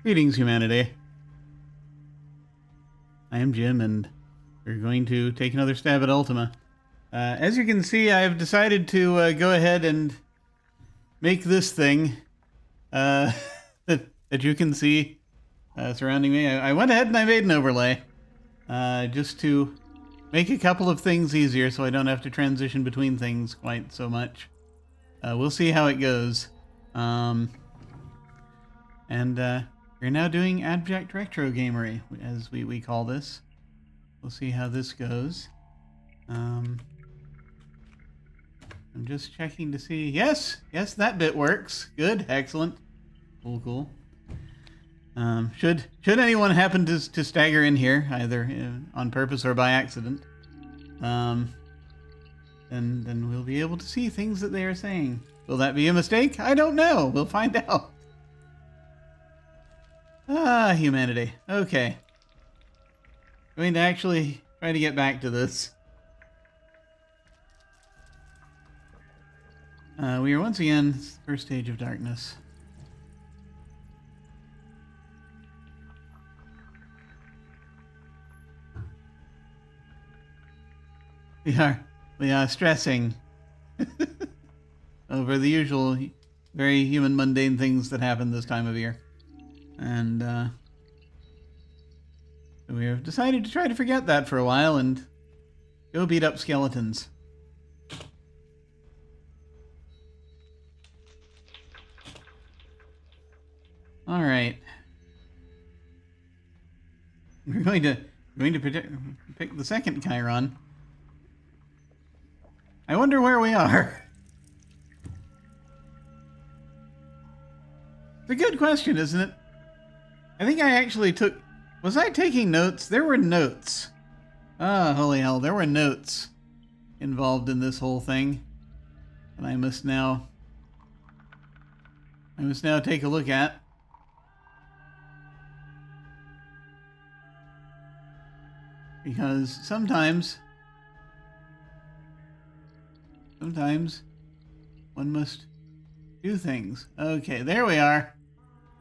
Greetings, humanity. I am Jim, and we're going to take another stab at Ultima. As you can see, I've decided to go ahead and make this thing that you can see surrounding me. I went ahead and I made an overlay just to make a couple of things easier so I don't have to transition between things quite so much. We'll see how it goes. We're now doing abject retro gamery, as we call this. We'll see how this goes. I'm just checking to see. Yes, that bit works. Good, excellent, cool. Should anyone happen to stagger in here, either on purpose or by accident, then we'll be able to see things that they are saying. Will that be a mistake? I don't know. We'll find out. Ah, humanity. Okay. Going to actually try to get back to this. We are once again first stage of darkness. We are stressing over the usual, very human, mundane things that happen this time of year. And so we have decided to try to forget that for a while and go beat up skeletons. All right. We're going to pick the second Chyron. I wonder where we are. It's a good question, isn't it? I think I actually took... Was I taking notes? There were notes. Ah, holy hell, there were notes involved in this whole thing. And I must now take a look at. Because sometimes one must do things. Okay, there we are.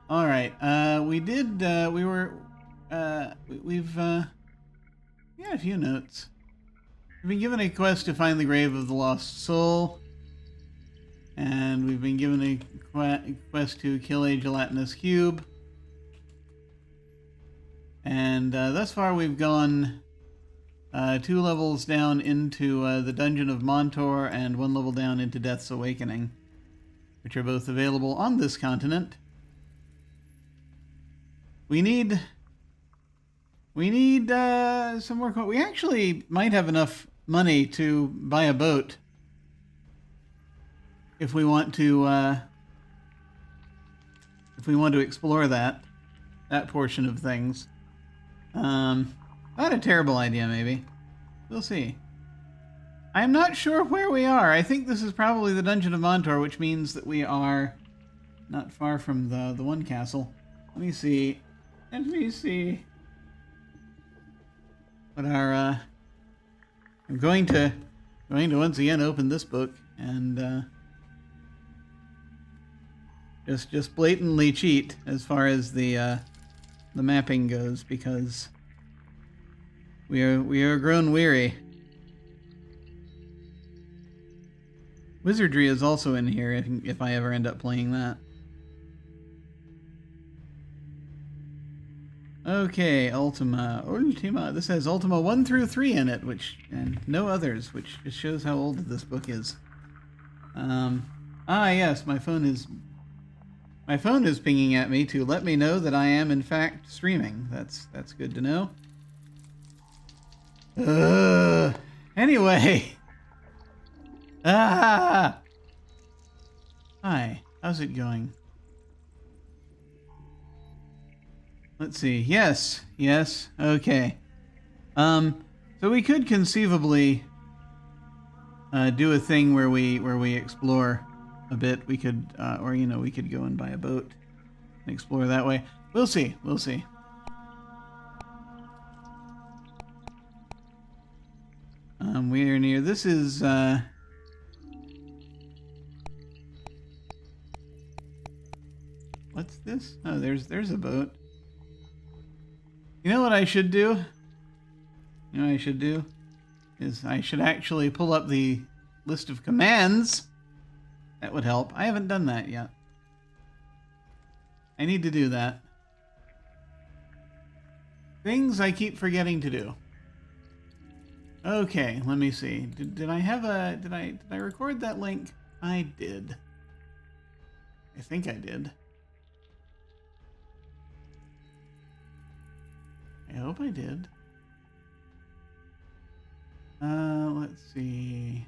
All right. We've got a few notes. We've been given a quest to find the grave of the lost soul, and we've been given a quest to kill a gelatinous cube. And thus far, we've gone 2 levels down into the Dungeon of Montor and 1 level down into Death's Awakening, which are both available on this continent. We need some more. We actually might have enough money to buy a boat if we want to explore that portion of things. Not a terrible idea, maybe. We'll see. I'm not sure where we are. I think this is probably the Dungeon of Montor, which means that we are not far from the one castle. Let me see. What our I'm going to once again open this book and just blatantly cheat as far as the mapping goes, because we are grown weary. Wizardry is also in here if I ever end up playing that. Okay, Ultima. This has Ultima 1 through 3 in it, and no others, which just shows how old this book is. Yes, my phone is pinging at me to let me know that I am in fact streaming. That's good to know. Anyway. Hi. How's it going? Let's see. Yes. Okay. So we could conceivably do a thing where we explore a bit. We could, we could go and buy a boat and explore that way. We'll see. We are near. This is What's this? Oh, there's a boat. You know what I should do? You know what I should do? Is I should actually pull up the list of commands. That would help. I haven't done that yet. I need to do that. Things I keep forgetting to do. Okay, let me see. Did I have a... Did I record that link? I did. I think I did. I hope I did. Let's see.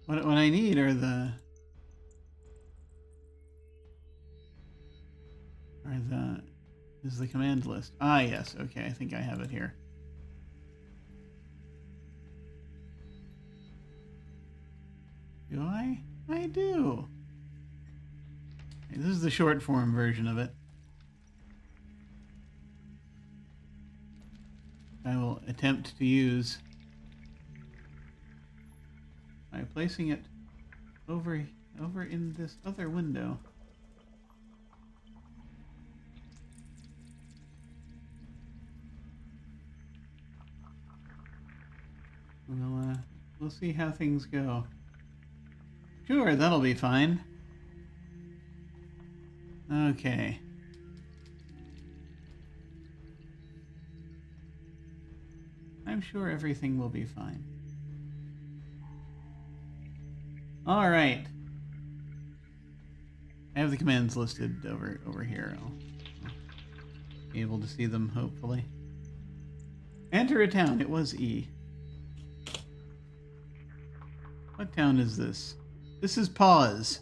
What I need are the... Is the command list. Ah, yes. Okay, I think I have it here. Do I? I do. Okay, this is the short form version of it. I will attempt to use by placing it over in this other window. We'll see how things go. Sure, that'll be fine. Okay. I'm sure everything will be fine. All right. I have the commands listed over here. I'll be able to see them, hopefully. Enter a town. It was E. What town is this? This is Pause.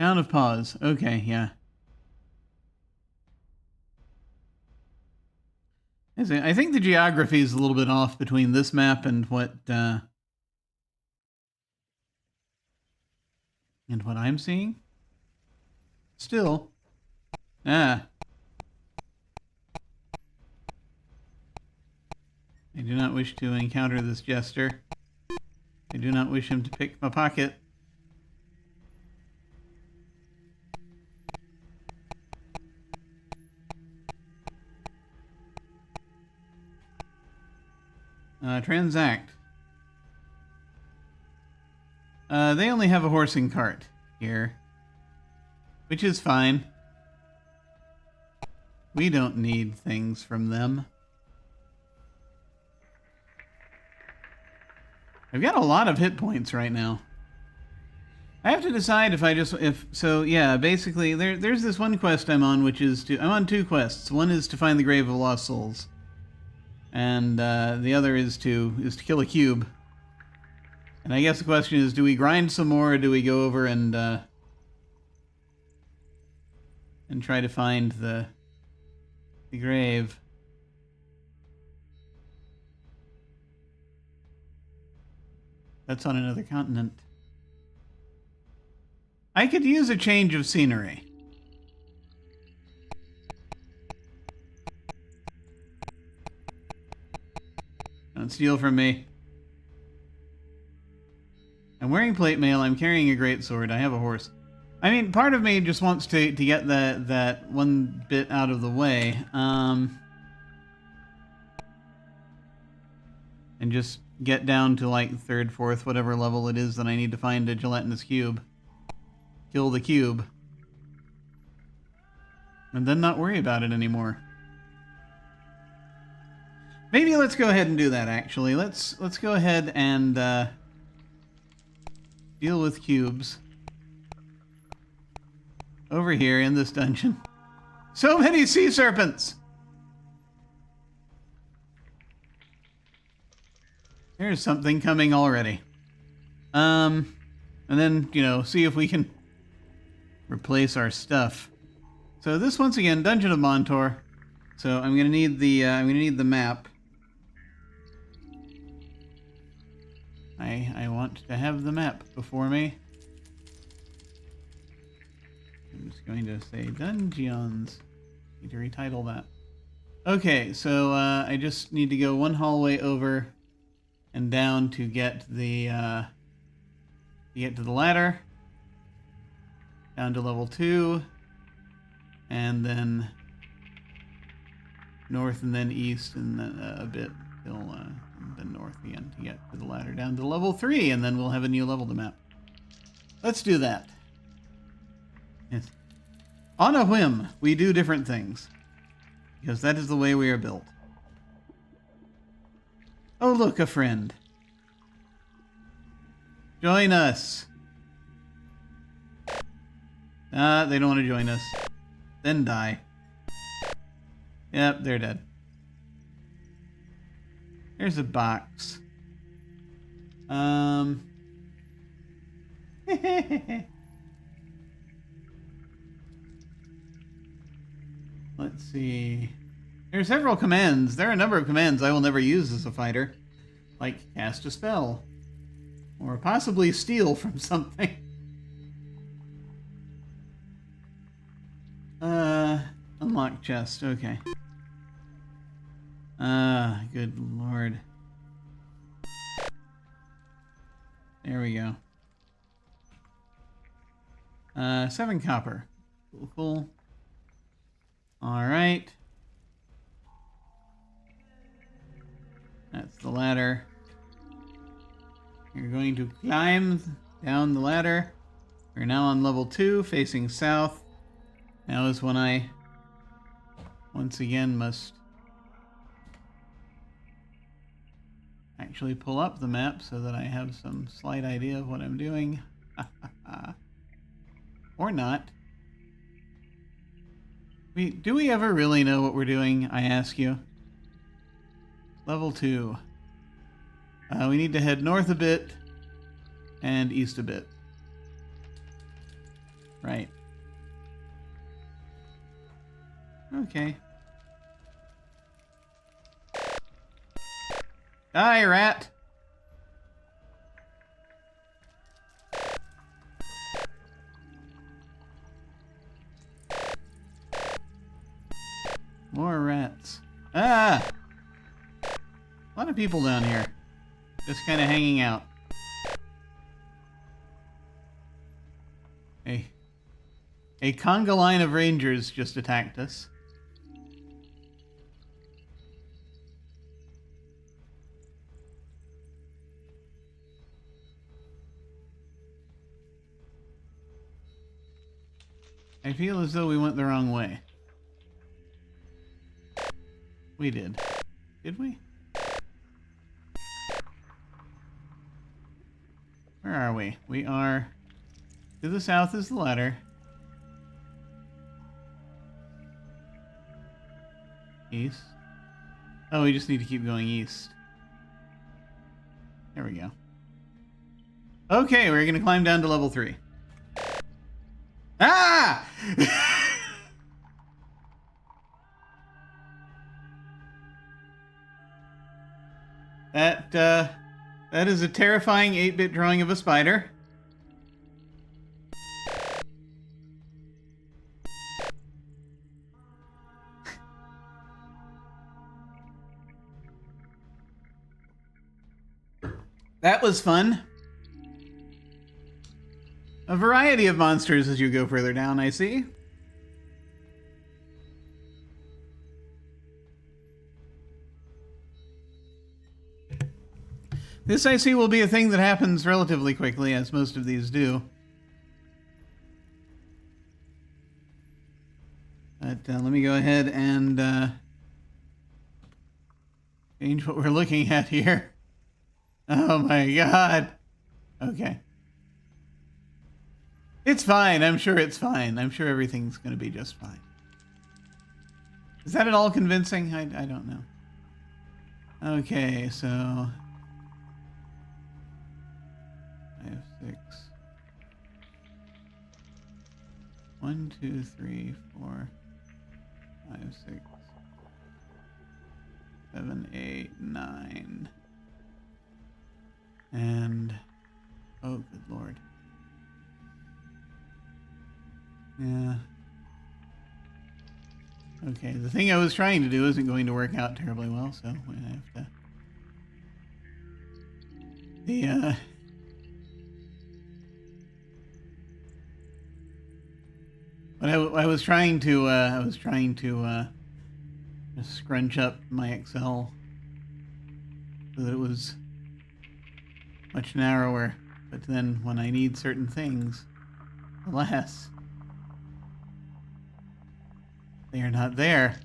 Town of Pause. Okay, yeah. I think the geography is a little bit off between this map and what I'm seeing. Still. Ah. I do not wish to encounter this jester. I do not wish him to pick my pocket. Transact. They only have a horse and cart here, which is fine. We don't need things from them. I've got a lot of hit points right now. I have to decide yeah, basically there's this one quest I'm on, which is I'm on two quests. One is to find the Grave of Lost Souls, and the other is to kill a cube. And I guess the question is, do we grind some more, or do we go over and try to find the grave? That's on another continent. I could use a change of scenery. Don't steal from me. I'm wearing plate mail. I'm carrying a great sword. I have a horse. I mean, part of me just wants to get that one bit out of the way. And just get down to like third, fourth, whatever level it is that I need to find a gelatinous cube. Kill the cube. And then not worry about it anymore. Maybe let's go ahead and do that, actually. Let's go ahead and deal with cubes. Over here in this dungeon. So many sea serpents! There's something coming already. And then, see if we can replace our stuff. So this, once again, Dungeon of Montor. So I'm gonna need the map. I want to have the map before me. I'm just going to say Dungeons. Need to retitle that. Okay, so I just need to go one hallway over and down to get the ladder. Down to level 2. And then north and then east and then a bit till then north again to get to the ladder down to level 3, and then we'll have a new level to map. Let's do that. Yes. On a whim, we do different things. Because that is the way we are built. Oh, look, a friend. Join us. They don't want to join us. Then die. Yep, they're dead. There's a box. Let's see. There are several commands. There are a number of commands I will never use as a fighter. Like cast a spell. Or possibly steal from something. Unlock chest. Okay. Good lord. There we go. 7 copper. Cool, cool. Alright. That's the ladder. You're going to climb down the ladder. We're now on level 2, facing south. Now is when I, once again, must actually pull up the map so that I have some slight idea of what I'm doing. Or not. Do we ever really know what we're doing, I ask you? Level 2. We need to head north a bit and east a bit. Right. Okay. Die, rat! More rats. Ah! A lot of people down here. Just kind of hanging out. A conga line of rangers just attacked us. I feel as though we went the wrong way. We did. Did we? Where are we? We are... To the south is the ladder. East. Oh, we just need to keep going east. There we go. Okay, we're gonna climb down to level 3. Ah! That is a terrifying 8-bit drawing of a spider. That was fun. A variety of monsters as you go further down, I see. This, I see, will be a thing that happens relatively quickly, as most of these do. But let me go ahead and change what we're looking at here. Oh my god. Okay. It's fine. I'm sure it's fine. I'm sure everything's going to be just fine. Is that at all convincing? I don't know. Okay, so... 5, 6... 1, 2, 3, 4, 5, 6, 7, 8, 9. And... oh, good lord. Yeah. Okay, the thing I was trying to do isn't going to work out terribly well, so we have to The but I was trying to just scrunch up my Excel so that it was much narrower. But then when I need certain things, alas, they are not there.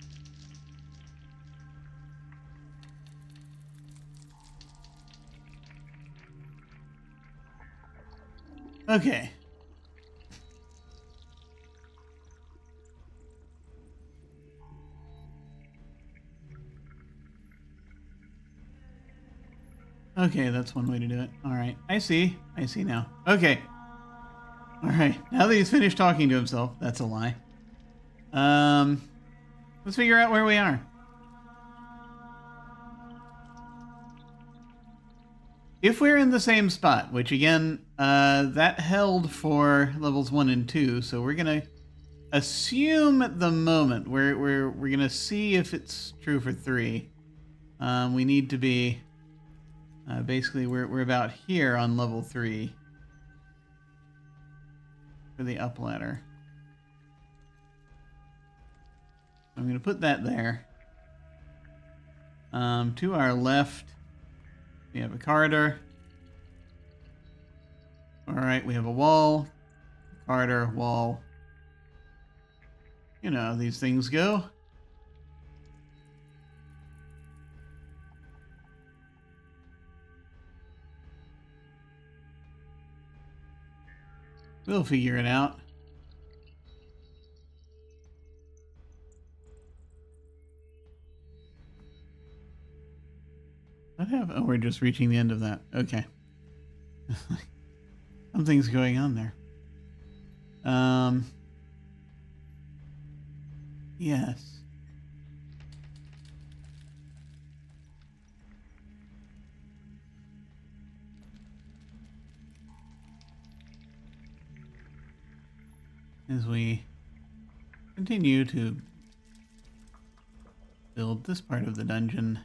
Okay. Okay, that's one way to do it. All right. I see. I see now. Okay. All right. Now that he's finished talking to himself, that's a lie. Let's figure out where we are. If we're in the same spot, which again, that held for levels 1 and 2, so we're gonna assume at the moment we're gonna see if it's true for 3. We need to be basically we're about here on level 3 for the up ladder. I'm gonna put that there. To our left, we have a corridor. All right, we have a wall, corridor, wall. You know how these things go. We'll figure it out. What happened? Oh, we're just reaching the end of that. Okay. Something's going on there. Yes. As we continue to build this part of the dungeon.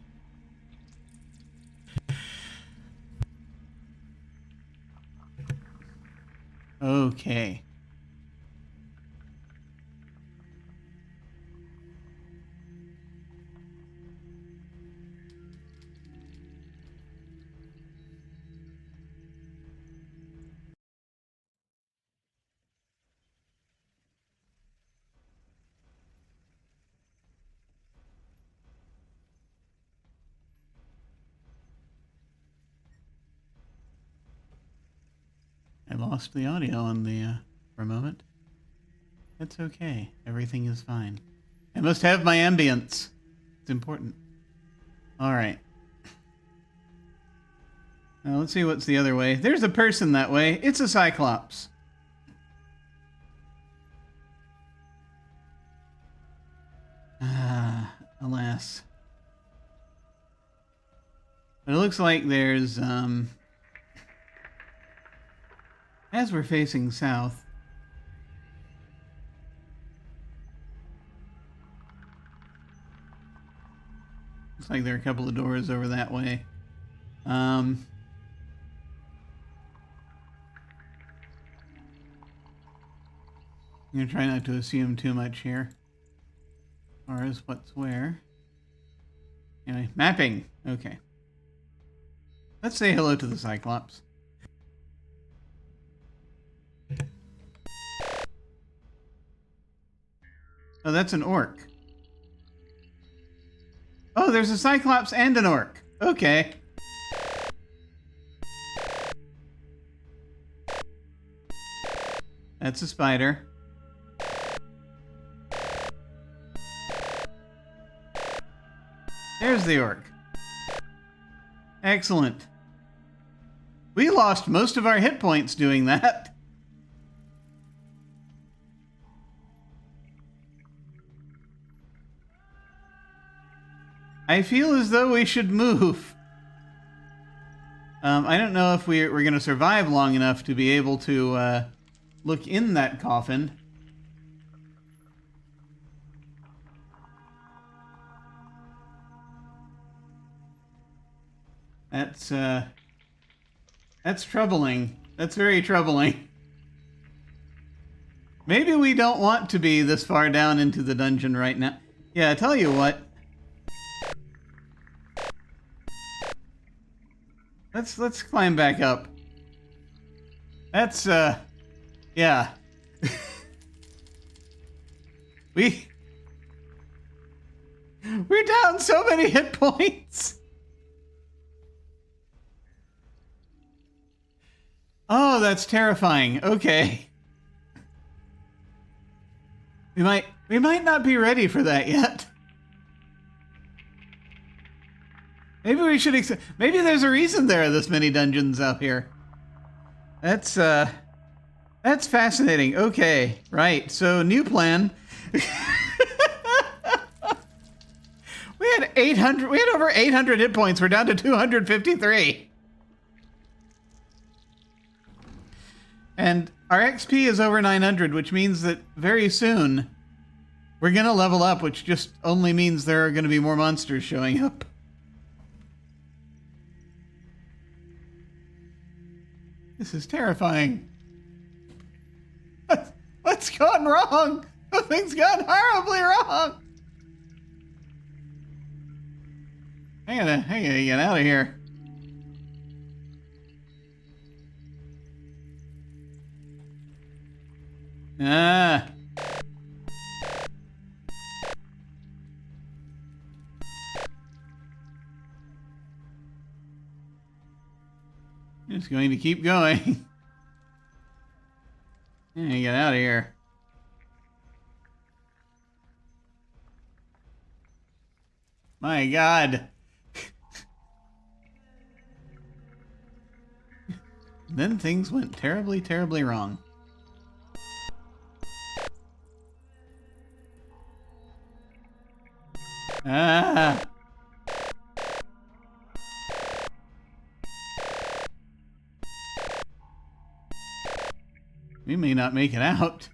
Okay. I lost the audio on the for a moment. It's okay. Everything is fine. I must have my ambience. It's important. All right. Now let's see what's the other way. There's a person that way. It's a Cyclops. Ah, alas. But it looks like there's as we're facing south. Looks like there are a couple of doors over that way. I'm gonna try not to assume too much here. As far as what's where. Anyway, mapping. Okay. Let's say hello to the Cyclops. Oh, that's an orc. Oh, there's a Cyclops and an orc. Okay. That's a spider. There's the orc. Excellent. We lost most of our hit points doing that. I feel as though we should move. I don't know if we're going to survive long enough to be able to look in that coffin. That's That's troubling. That's very troubling. Maybe we don't want to be this far down into the dungeon right now. Yeah, I tell you what. Let's climb back up. That's yeah. We're down so many hit points. Oh, that's terrifying. Okay. We might not be ready for that yet. Maybe we should maybe there's a reason there are this many dungeons out here. That's fascinating. Okay, right. So new plan. We had over 800 hit points. We're down to 253. And our XP is over 900, which means that very soon we're going to level up, which just only means there are going to be more monsters showing up. This is terrifying. What's gone wrong? Something's gone horribly wrong. I gotta get out of here. Ah. Just going to keep going. Yeah, get out of here. My God. Then things went terribly, terribly wrong. Ah. We may not make it out.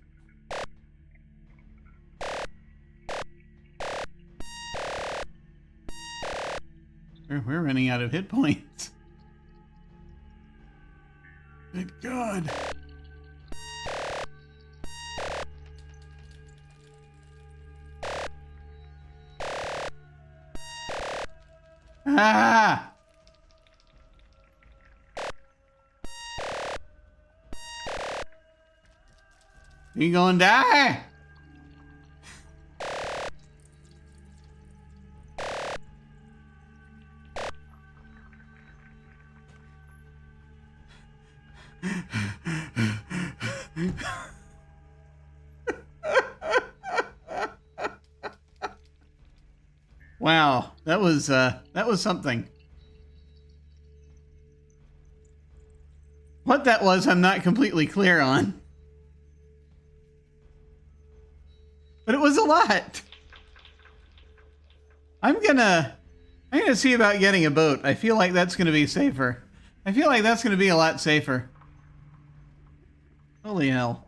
We're running out of hit points. Good God. Ah! You gonna die? Wow, that was something. What that was, I'm not completely clear on. But it was a lot. I'm gonna see about getting a boat. I feel like that's gonna be safer. I feel like that's gonna be a lot safer. Holy hell.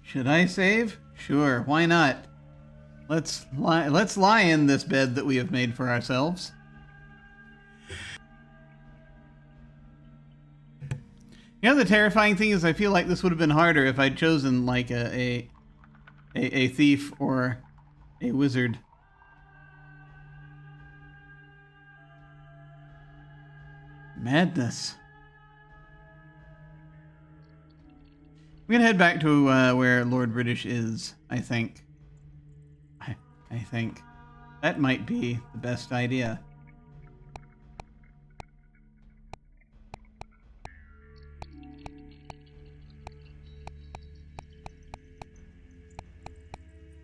Should I save? Sure, why not? Let's lie in this bed that we have made for ourselves. You know, the terrifying thing is I feel like this would have been harder if I'd chosen like a thief or a wizard. Madness. I'm gonna head back to where Lord British is, I think. I think that might be the best idea.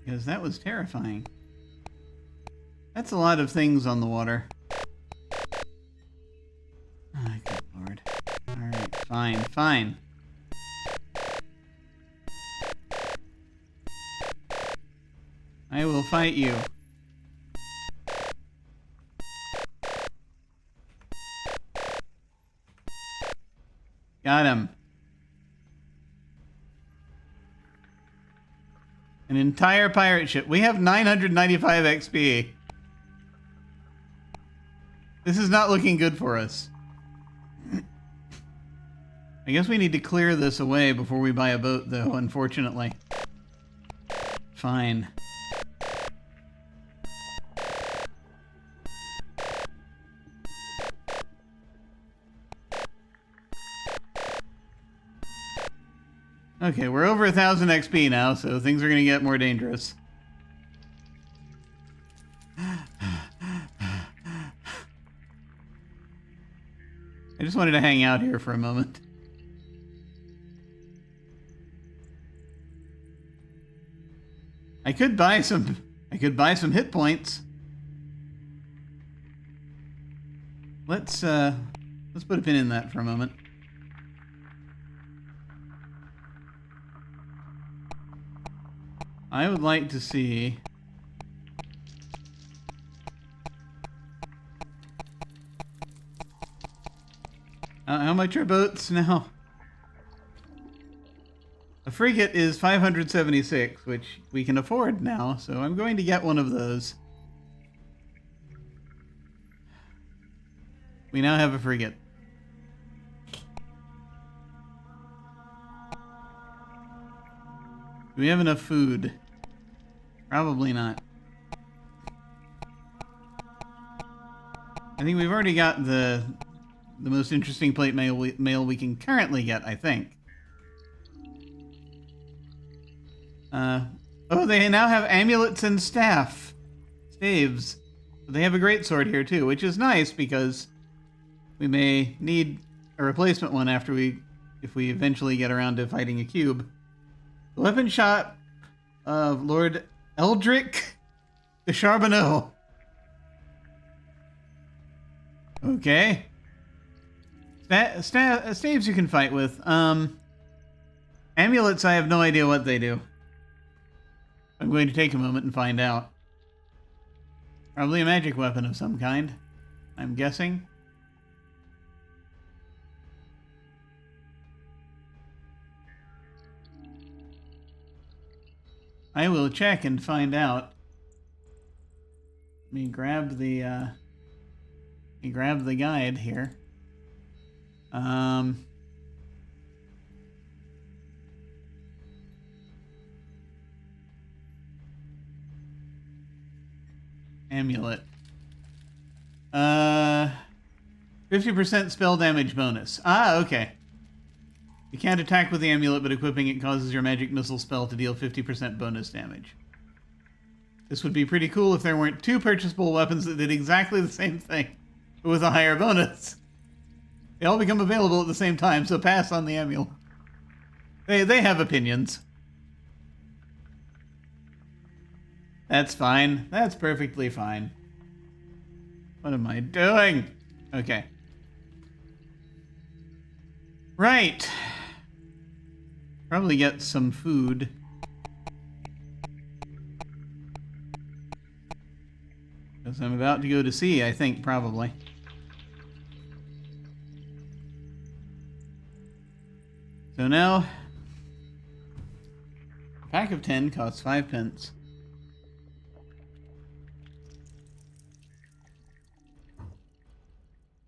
Because that was terrifying. That's a lot of things on the water. Oh, good Lord. Alright, fine, fine. I will fight you. Got him. An entire pirate ship. We have 995 XP. This is not looking good for us. I guess we need to clear this away before we buy a boat, though, unfortunately. Fine. Okay, we're over 1,000 XP now, so things are going to get more dangerous. I just wanted to hang out here for a moment. I could buy some hit points. Let's put a pin in that for a moment. I would like to see how much are boats now? A frigate is 576, which we can afford now, so I'm going to get one of those. We now have a frigate. Do we have enough food? Probably not. I think we've already got the most interesting plate mail we can currently get, I think. Oh, they now have amulets and staves. They have a great sword here too, which is nice because we may need a replacement one if we eventually get around to fighting a cube. The weapon shop of Lord Eldrick de Charbonneau. Okay. Staves you can fight with. Amulets, I have no idea what they do. I'm going to take a moment and find out. Probably a magic weapon of some kind, I'm guessing. I will check and find out. Let me grab the guide here. Amulet. 50% spell damage bonus. Ah, okay. You can't attack with the amulet, but equipping it causes your magic missile spell to deal 50% bonus damage. This would be pretty cool if there weren't two purchasable weapons that did exactly the same thing, but with a higher bonus. They all become available at the same time, so pass on the amulet. They have opinions. That's fine. That's perfectly fine. What am I doing? Okay. Right. Probably get some food. Because I'm about to go to sea, I think, probably. So now, a pack of 10 costs 5 pence.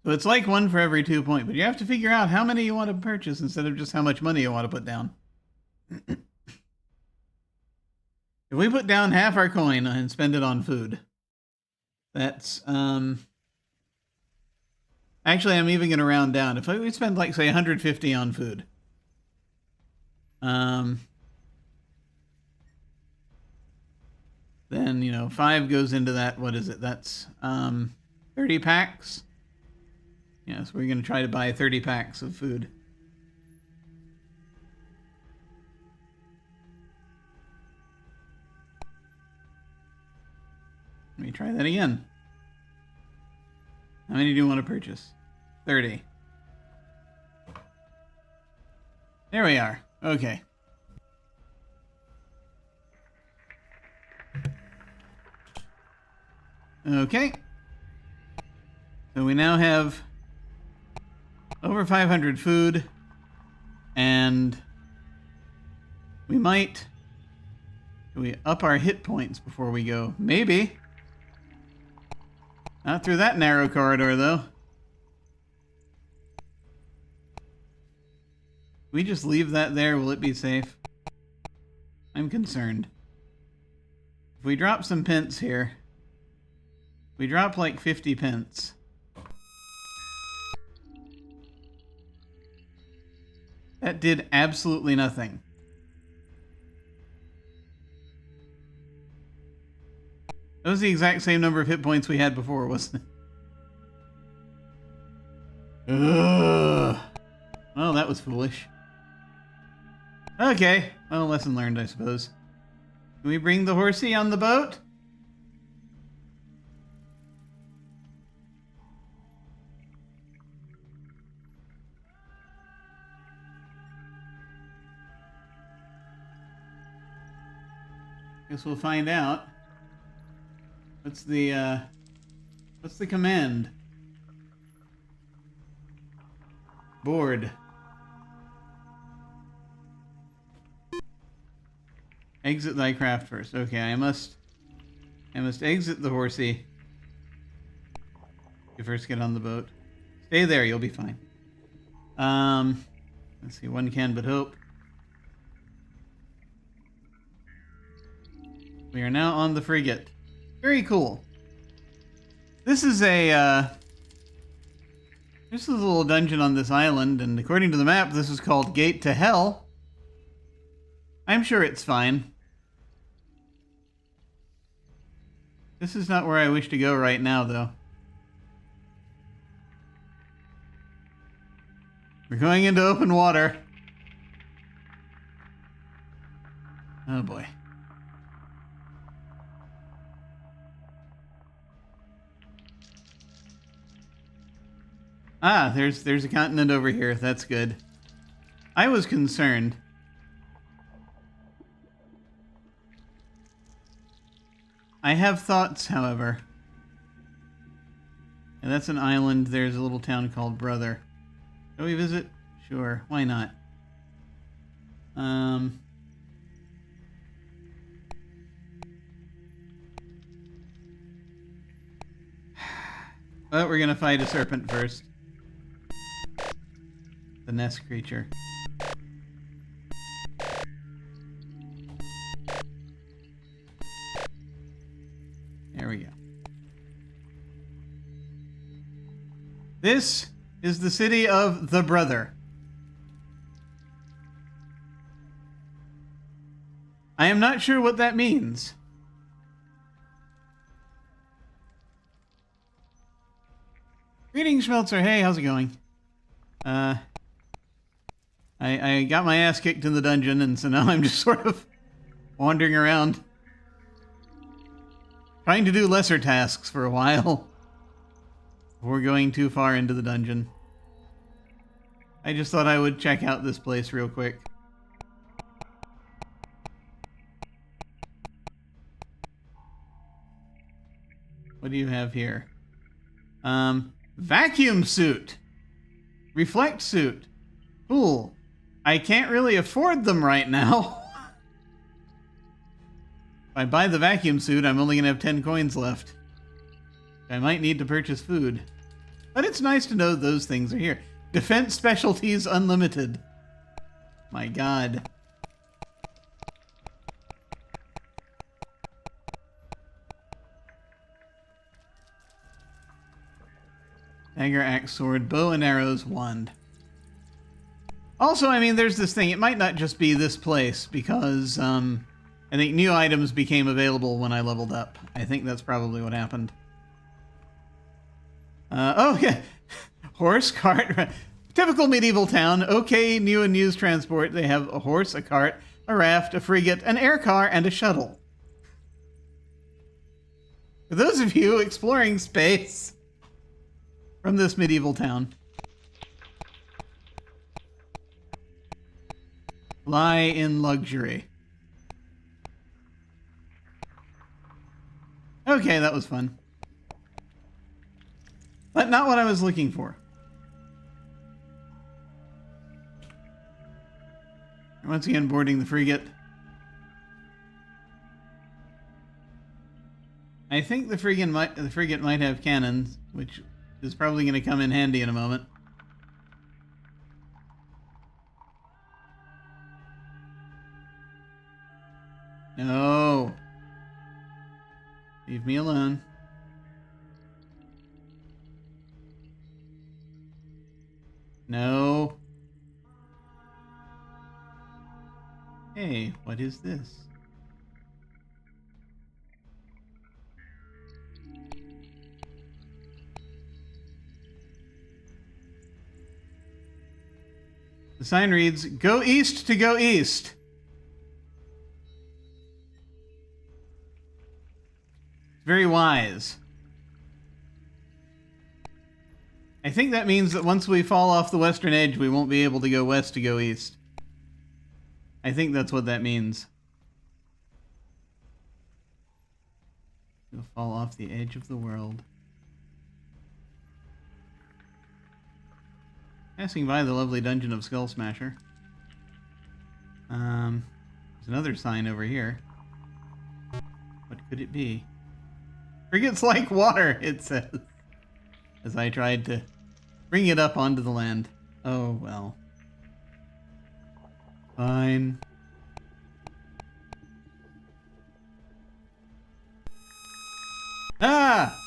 So it's like 1 for every 2 points, but you have to figure out how many you want to purchase instead of just how much money you want to put down. If we put down half our coin and spend it on food, that's, actually, I'm even going to round down. If we spend, like, say, 150 on food, then, you know, 5 goes into that. What is it? That's 30 packs. Yeah, so we're going to try to buy 30 packs of food. Let me try that again. How many do you want to purchase? 30. There we are. Okay. Okay. So we now have over 500 food, and we might... Do we up our hit points before we go? Maybe. Not through that narrow corridor, though. We just leave that there. Will it be safe? I'm concerned. If we drop some pence here, we drop like 50 pence. That did absolutely nothing. That was the exact same number of hit points we had before, wasn't it? Ugh. Well, that was foolish. Okay. Well, lesson learned, I suppose. Can we bring the horsey on the boat? Guess we'll find out. What's the command? Board. Exit thy craft first. Okay, I must exit the horsey. You first get on the boat. Stay there, you'll be fine. Let's see, one can but hope. We are now on the frigate. Very cool. This is a little dungeon on this island, and according to the map, this is called Gate to Hell. I'm sure it's fine. This is not where I wish to go right now, though. We're going into open water. Oh boy. Ah, there's a continent over here. That's good. I was concerned. I have thoughts, however. And that's an island. There's a little town called Brother. Shall we visit? Sure. Why not? But we're gonna fight a serpent first. The nest creature. There we go. This is the city of the Brother. I am not sure what that means. Greetings, Schmelzer. Hey, how's it going? I got my ass kicked in the dungeon, and so now I'm just sort of wandering around. Trying to do lesser tasks for a while. Before going too far into the dungeon. I just thought I would check out this place real quick. What do you have here? Vacuum suit. Reflect suit. Cool. I can't really afford them right now. If I buy the vacuum suit, I'm only going to have 10 coins left. I might need to purchase food. But it's nice to know those things are here. Defense Specialties Unlimited. My god. Dagger, axe, sword, bow and arrows, wand. Also, I mean, there's this thing. It might not just be this place, because I think new items became available when I leveled up. I think that's probably what happened. Oh, yeah. Horse, cart. Typical medieval town. Okay, new and used transport. They have a horse, a cart, a raft, a frigate, an air car, and a shuttle. For those of you exploring space from this medieval town. Fly in luxury. Okay, that was fun. But not what I was looking for. Once again, boarding the frigate. I think the frigate might have cannons, which is probably going to come in handy in a moment. No. Leave me alone. No. Hey, what is this? The sign reads, "Go east to go east." Very wise. I think that means that once we fall off the western edge, we won't be able to go west to go east. I think that's what that means. We'll fall off the edge of the world. Passing by the lovely dungeon of Skull Smasher. There's another sign over here. What could it be? Frigates like water, it says. As I tried to bring it up onto the land. Oh, well. Fine. Ah!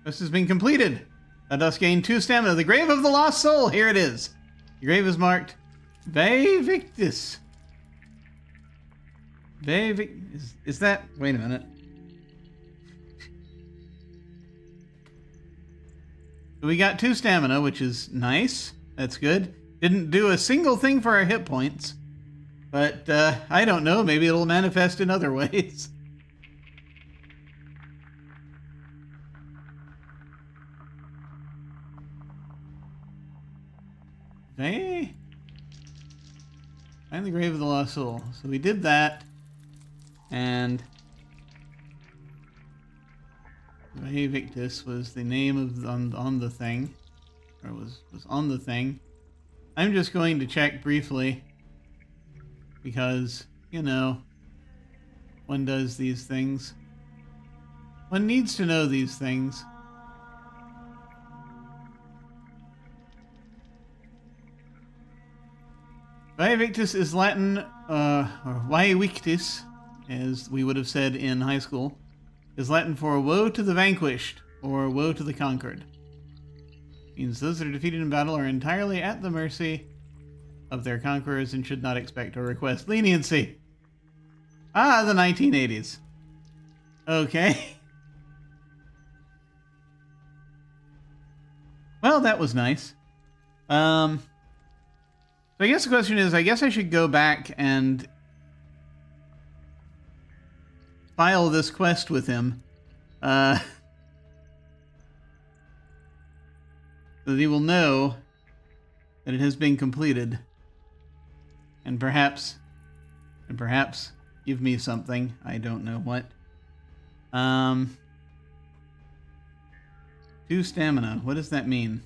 Quest has been completed. Thou dost gain 2 stamina. The Grave of the Lost Soul. Here it is. The grave is marked Vae Victis. Vae Victis. Is that... Wait a minute. We got 2 stamina, which is nice. That's good. Didn't do a single thing for our hit points. But, I don't know. Maybe it'll manifest in other ways. Hey. Find the Grave of the Lost Soul. So we did that. And... Vae Victis was the name of on the thing, or was on the thing. I'm just going to check briefly because, you know, one does these things. One needs to know these things. Vae Victis is Latin, or Vae Victis, as we would have said in high school, is Latin for woe to the vanquished, or woe to the conquered. It means those that are defeated in battle are entirely at the mercy of their conquerors and should not expect or request leniency. Ah, the 1980s. Okay. Well, that was nice. So I guess the question is, I guess I should go back and file this quest with him. So that he will know that it has been completed. And perhaps give me something. I don't know what. 2 stamina. What does that mean?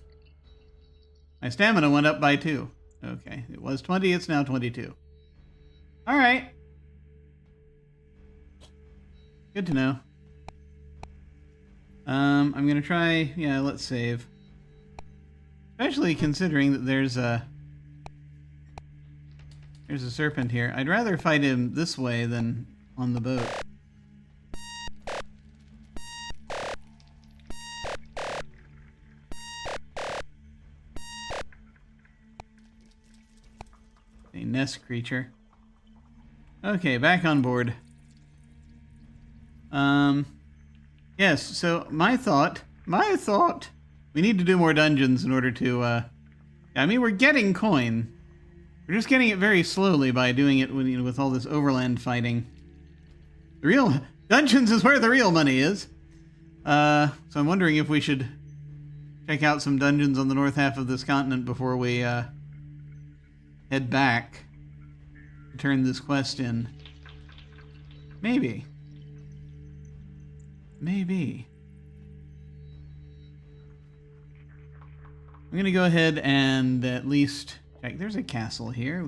My stamina went up by 2. Okay. It was 20, it's now 22. Alright. Good to know. I'm gonna try... Yeah, let's save. Especially considering that there's a serpent here. I'd rather fight him this way than on the boat. A nest creature. Okay, back on board. Yes, so my thought, we need to do more dungeons in order to, I mean, we're getting coin. We're just getting it very slowly by doing it with, you know, with all this overland fighting. The real dungeons is where the real money is. So I'm wondering if we should check out some dungeons on the north half of this continent before we, head back to turn this quest in. Maybe. Maybe. I'm gonna go ahead and at least check. There's a castle here.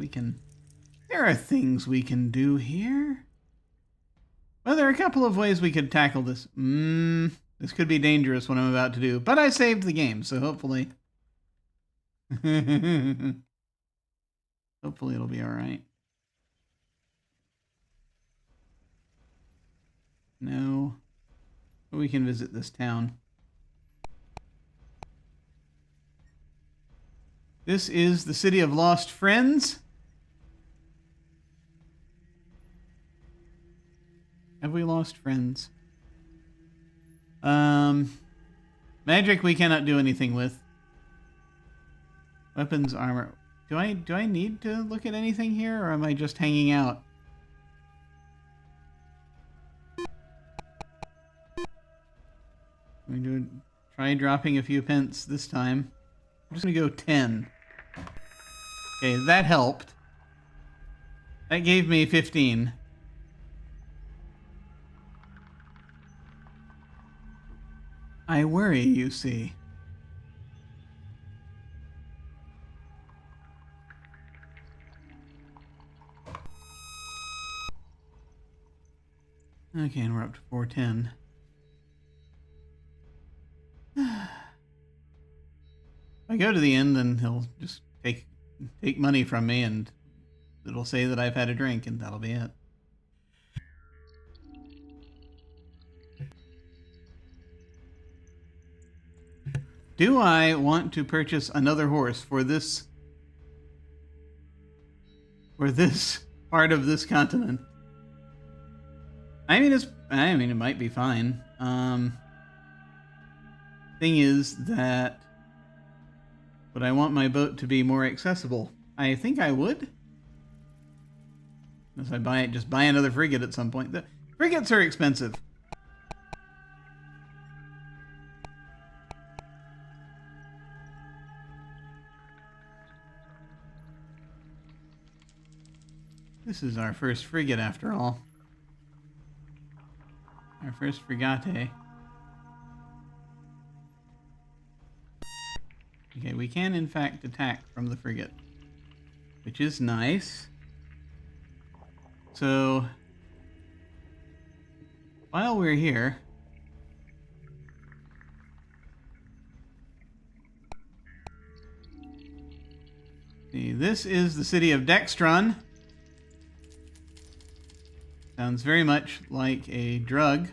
There are things we can do here. Well, there are a couple of ways we could tackle this. This could be dangerous what I'm about to do, but I saved the game, so hopefully... hopefully it'll be alright. No. We can visit this town. This is the city of lost friends. Have we lost friends? Magic we cannot do anything with. Weapons, armor. Do I need to look at anything here, or am I just hanging out? I'm going to try dropping a few pence this time. I'm just going to go 10. Okay, that helped. That gave me 15. I worry, you see. Okay, and we're up to 410. If I go to the inn, then he'll just take money from me, and it'll say that I've had a drink, and that'll be it. Do I want to purchase another horse for this part of this continent? I mean, it might be fine. Thing is that would I want my boat to be more accessible? I think I would. Unless I just buy another frigate at some point. The frigates are expensive. This is our first frigate, after all. Our first frigate. Okay, we can in fact attack from the frigate, which is nice. So, while we're here, see, this is the city of Dextron. Sounds very much like a drug.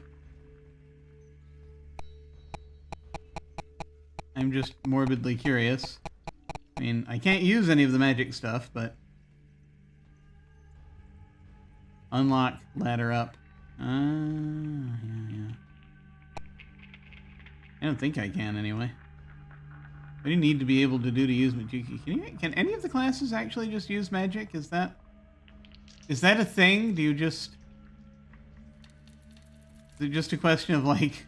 I'm just morbidly curious. I mean, I can't use any of the magic stuff, but... Unlock, ladder up. Yeah. I don't think I can, anyway. What do you need to be able to do to use magic? Can any of the classes actually just use magic? Is that a thing? Do you just... Is it just a question of, like...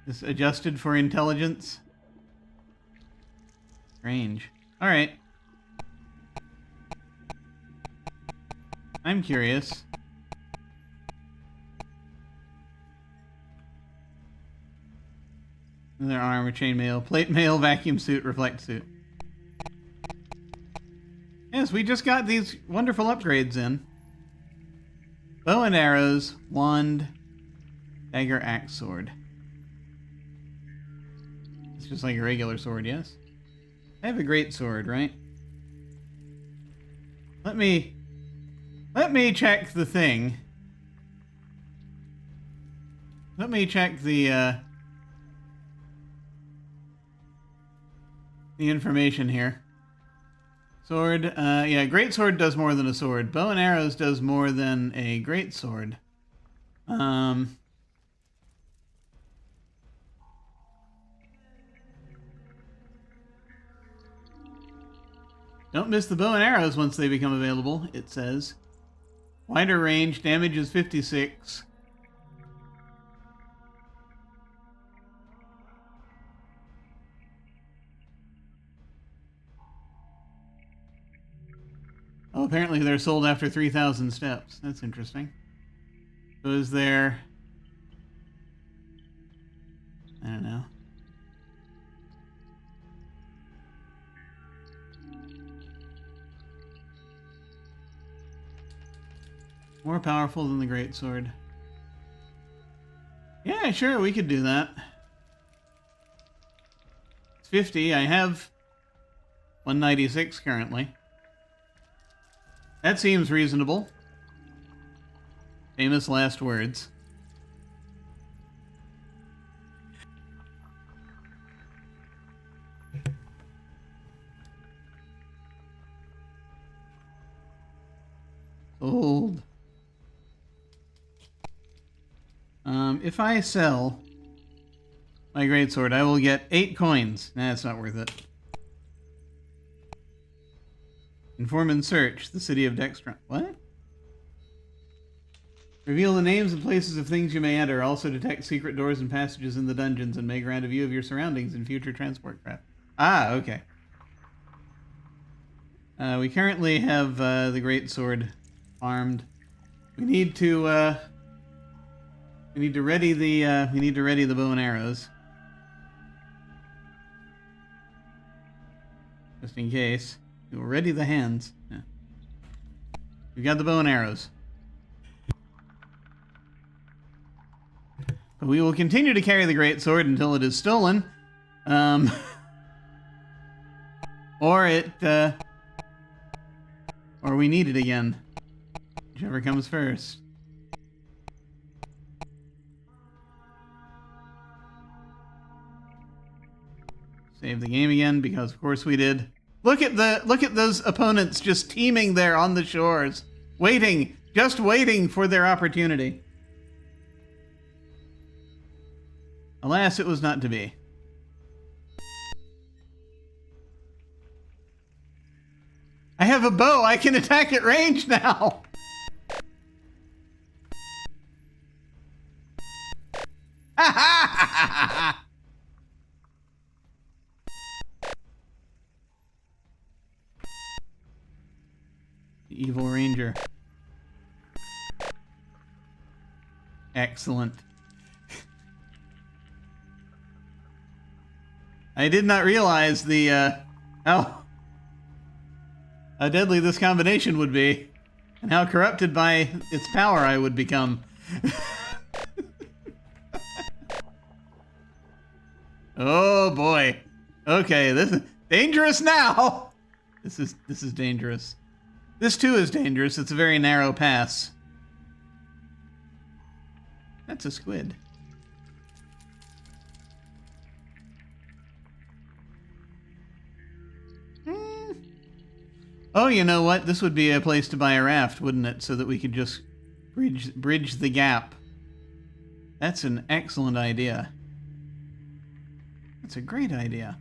This adjusted for intelligence? Strange. Alright. I'm curious. Another armor, chainmail, plate mail, vacuum suit, reflect suit. Yes, we just got these wonderful upgrades in. Bow and arrows, wand, dagger, axe, sword. It's just like a regular sword, yes? I have a great sword, right? Let me check the thing. Let me check the information here. Sword, yeah, great sword does more than a sword. Bow and arrows does more than a great sword. Don't miss the bow and arrows once they become available, it says. Wider range, damage is 56. Oh, apparently they're sold after 3,000 steps. That's interesting. So is there... I don't know. More powerful than the greatsword. Yeah, sure, we could do that. It's 50. I have 196 currently. That seems reasonable. Famous last words. Sold. If I sell my greatsword, I will get 8 coins. Nah, it's not worth it. Inform and search the city of Dextron. What? Reveal the names and places of things you may enter. Also detect secret doors and passages in the dungeons and may grant a view of your surroundings in future transport craft. Ah, okay. We currently have the greatsword armed. We need to ready the bow and arrows. Just in case. We'll ready the hands. Yeah. We've got the bow and arrows. But we will continue to carry the greatsword until it is stolen. Or we need it again. Whichever comes first. Save the game again, because of course we did. Look at those opponents just teeming there on the shores, waiting, just waiting for their opportunity. Alas, it was not to be. I have a bow. I can attack at range now. Ha ha ha ha ha! The evil ranger. Excellent. I did not realize how deadly this combination would be, and how corrupted by its power I would become. Oh boy. Okay, this is dangerous now. This is dangerous. This too is dangerous. It's a very narrow pass. That's a squid. Oh, you know what? This would be a place to buy a raft, wouldn't it? So that we could just bridge the gap. That's an excellent idea. That's a great idea.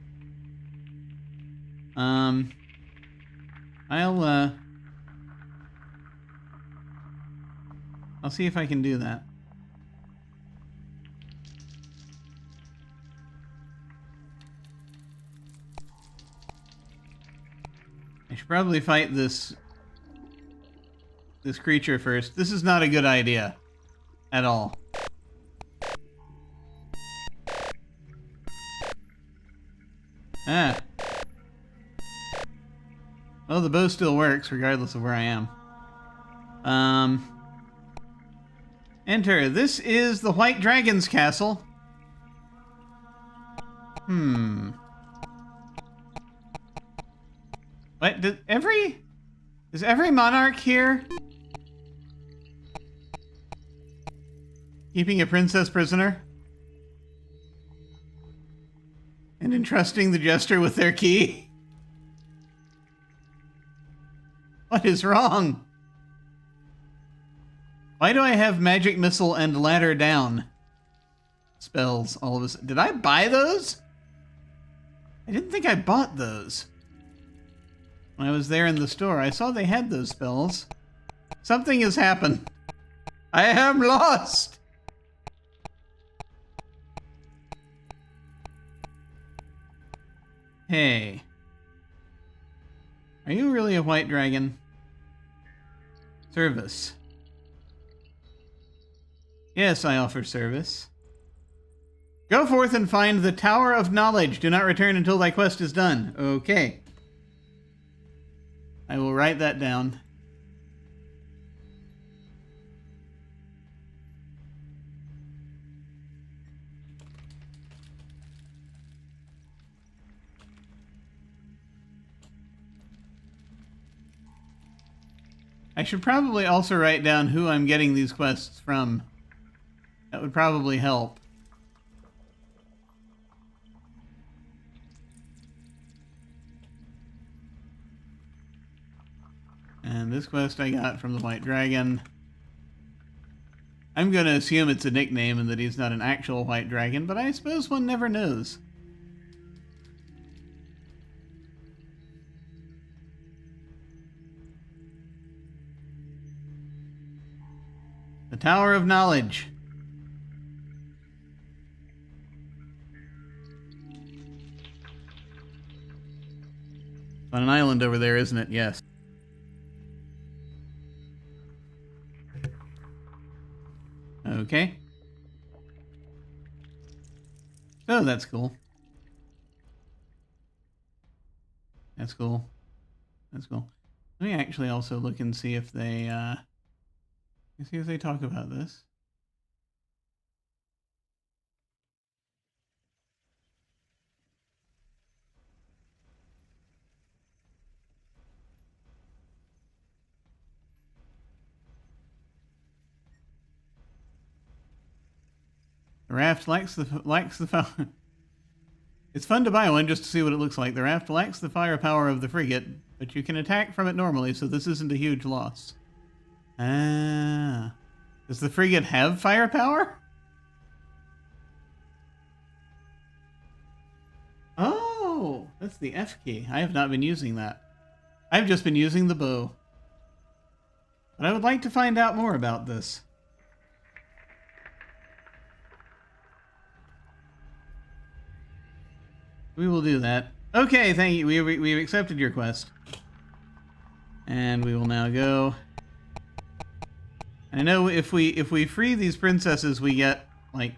I'll see if I can do that. I should probably fight this creature first. This is not a good idea at all. Ah. Well, the bow still works regardless of where I am. Enter. This is the White Dragon's castle. What? Is every monarch here keeping a princess prisoner? And entrusting the jester with their key? What is wrong? Why do I have magic missile and ladder down spells all of a sudden? Did I buy those? I didn't think I bought those. When I was there in the store, I saw they had those spells. Something has happened. I am lost! Hey. Are you really a white dragon? Service. Yes, I offer service. Go forth and find the Tower of Knowledge. Do not return until thy quest is done. Okay. I will write that down. I should probably also write down who I'm getting these quests from. That would probably help. And this quest I got from the White Dragon. I'm going to assume it's a nickname and that he's not an actual White Dragon, but I suppose one never knows. The Tower of Knowledge. On an island over there, isn't it? Yes. Okay. Oh, that's cool. That's cool. That's cool. Let me actually also look and see if they, see if they talk about this. The raft lacks the fire. It's fun to buy one just to see what it looks like. The raft lacks the firepower of the frigate, but you can attack from it normally, so this isn't a huge loss. Ah. Does the frigate have firepower? Oh, that's the F key. I have not been using that. I've just been using the bow. But I would like to find out more about this. We will do that. Okay, thank you. We've accepted your quest. And we will now go. I know if we free these princesses, we get, like,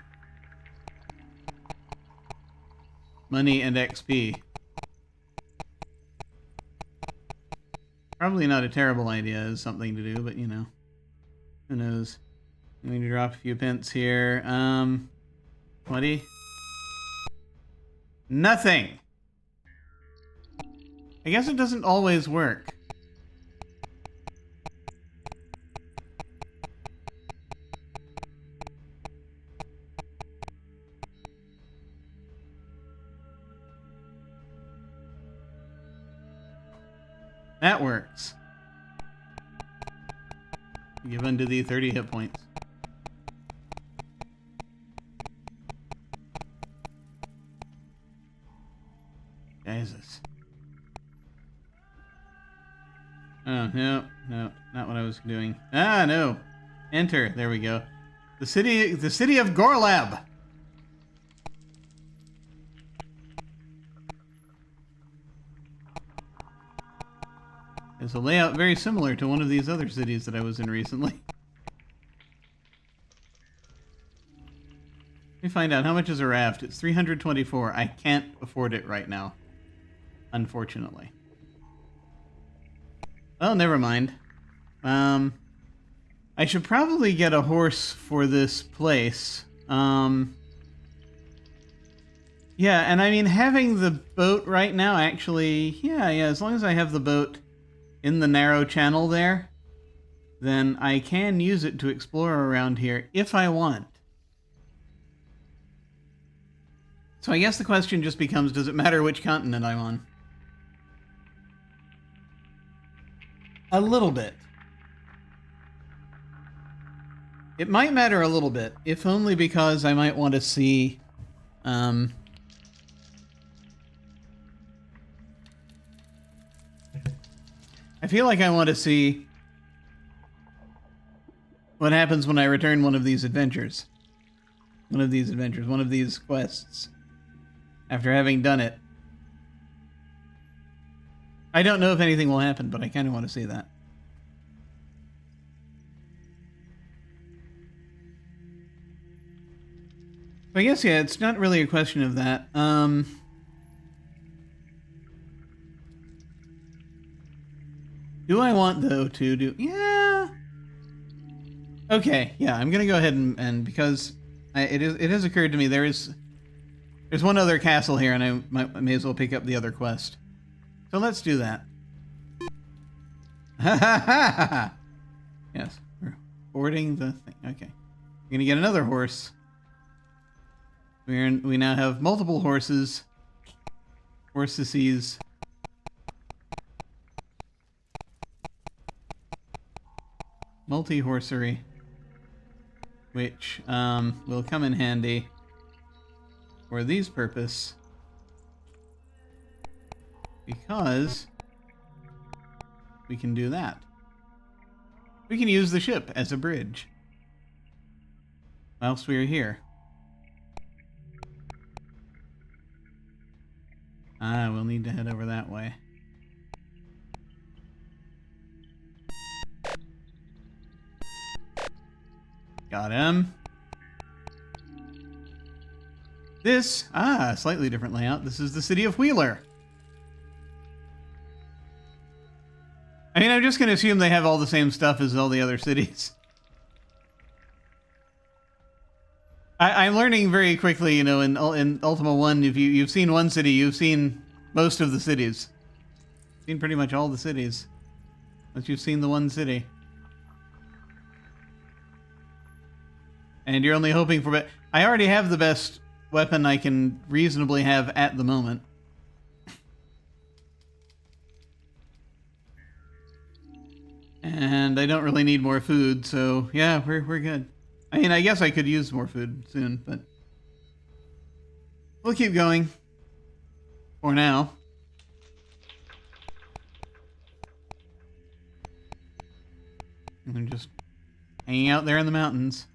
money and XP. Probably not a terrible idea as something to do, but, you know. Who knows? I'm going to drop a few pence here. 20. Nothing! I guess it doesn't always work. That works. Give unto thee 30 hit points. Jesus. Oh, no, not what I was doing. Ah, no. Enter. There we go. The city of Gorlab. There's a layout very similar to one of these other cities that I was in recently. Let me find out how much is a raft. It's 324. I can't afford it right now. Unfortunately. Well, never mind. I should probably get a horse for this place. Yeah, and I mean, having the boat right now, actually, yeah, as long as I have the boat in the narrow channel there, then I can use it to explore around here if I want. So I guess the question just becomes, does it matter which continent I'm on? A little bit. It might matter a little bit, if only because I might want to see, I feel like I want to see what happens when I return one of these adventures. One of these quests. After having done it. I don't know if anything will happen, but I kind of want to see that. I guess, yeah, it's not really a question of that. Do I want, though, to do... Yeah. Okay, yeah, I'm going to go ahead and because it has occurred to me there's one other castle here, and I may as well pick up the other quest. So let's do that. Ha ha ha! Yes, we're boarding the thing. Okay. We're gonna get another horse. We now have multiple horses. Horses. Multi-horsery. Which will come in handy for these purpose. Because we can do that. We can use the ship as a bridge. Whilst we are here. Ah, we'll need to head over that way. Got him. This, slightly different layout. This is the city of Wheeler. I mean, I'm just going to assume they have all the same stuff as all the other cities. I'm learning very quickly, you know, in Ultima 1, if you've seen one city, you've seen most of the cities. Seen pretty much all the cities. Once you've seen the one city. And you're only hoping for... I already have the best weapon I can reasonably have at the moment. And I don't really need more food, so yeah, we're good. I mean, I guess I could use more food soon, but we'll keep going for now. And I'm just hanging out there in the mountains.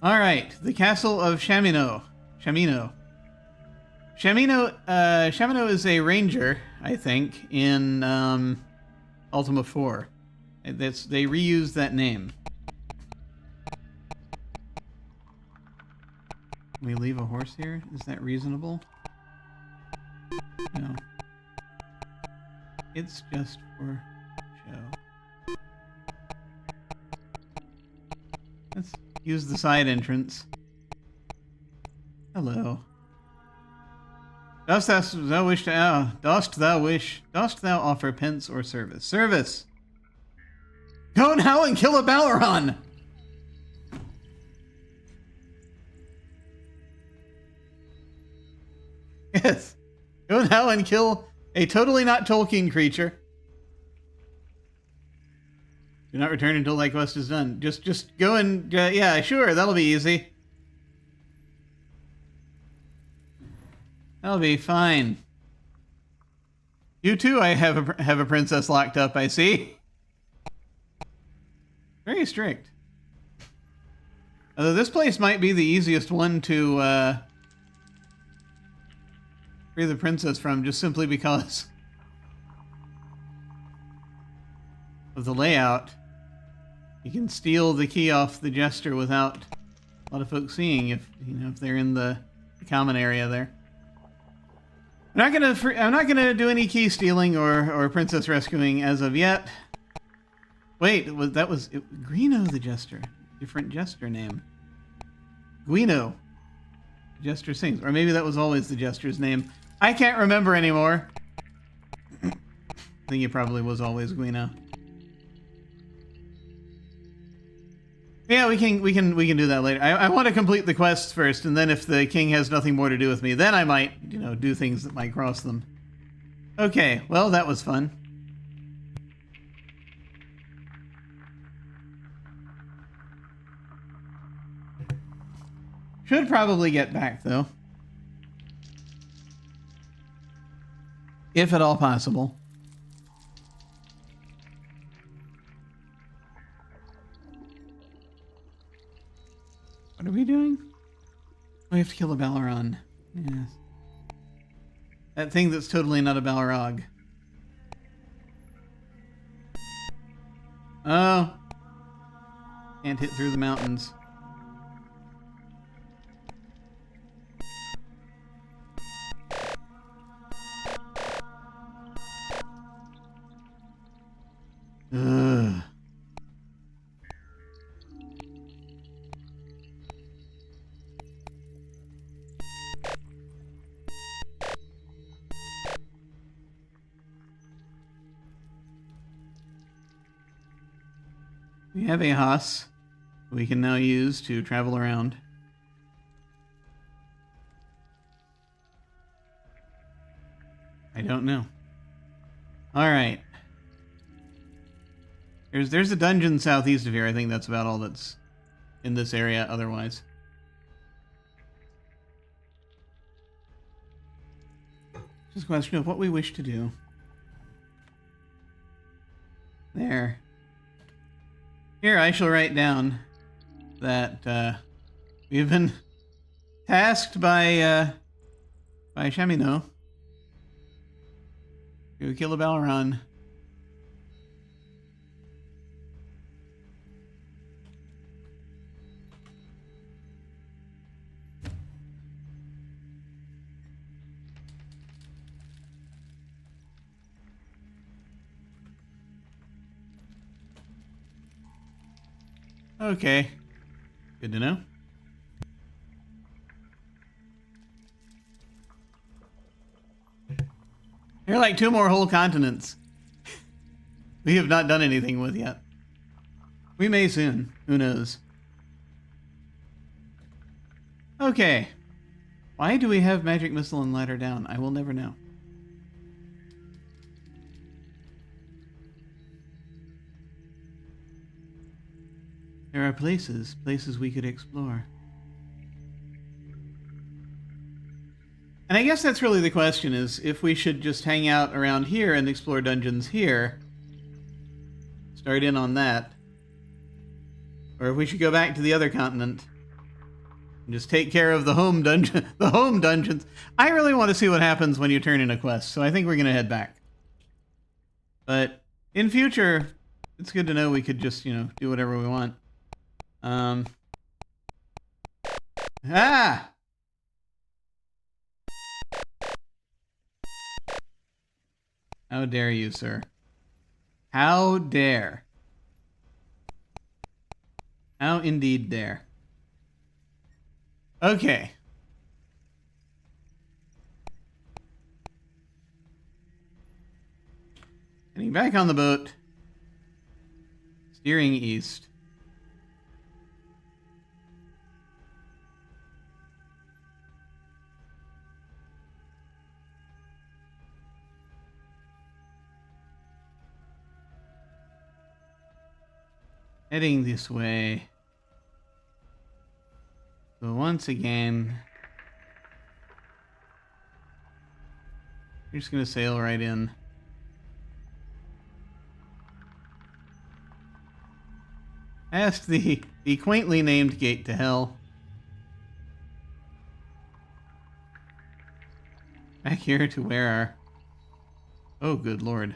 All right, the castle of Shamino. Shamino is a ranger, I think, in Ultima 4. They reused that name. Can we leave a horse here? Is that reasonable? No. It's just for show. Let's use the side entrance. Hello. Dost thou offer pence or service? Service! Go now and kill a Balron! Yes. Go now and kill a totally not Tolkien creature. Do not return until thy quest is done. Just go and... yeah, sure, that'll be easy. That'll be fine. You too, I have a princess locked up, I see. Very strict. Although this place might be the easiest one to free the princess from, just simply because of the layout. You can steal the key off the jester without a lot of folks seeing if they're in the common area there. I'm not gonna do any key stealing or princess rescuing as of yet. Wait, that was Greeno the jester? Different jester name. Guino. Jester sings, or maybe that was always the jester's name. I can't remember anymore. I think it probably was always Guino. Yeah, we can do that later. I want to complete the quests first, and then if the king has nothing more to do with me, then I might, do things that might cross them. Okay, well, that was fun. Should probably get back, though. If at all possible. What are we doing? We have to kill a Balron. Yes. That thing that's totally not a Balrog. Oh. Can't hit through the mountains. Ugh. We have a Haas we can now use to travel around. I don't know. Alright. There's a dungeon southeast of here. I think that's about all that's in this area otherwise. Just a question of what we wish to do. There. Here I shall write down that we've been tasked by Chamino to kill a Balron. Okay. Good to know. There are like 2 more whole continents we have not done anything with yet. We may soon. Who knows? Okay. Why do we have magic missile and ladder down? I will never know. There are places we could explore. And I guess that's really the question, is if we should just hang out around here and explore dungeons here. Start in on that. Or if we should go back to the other continent and just take care of the home dungeons. I really want to see what happens when you turn in a quest, so I think we're going to head back. But in future, it's good to know we could just, do whatever we want. Ah! How dare you, sir? How dare? How indeed dare? Okay. Getting back on the boat. Steering east. Heading this way. So once again, you're just going to sail right in. Past the quaintly named gate to hell. Back here to where our... Oh, good lord.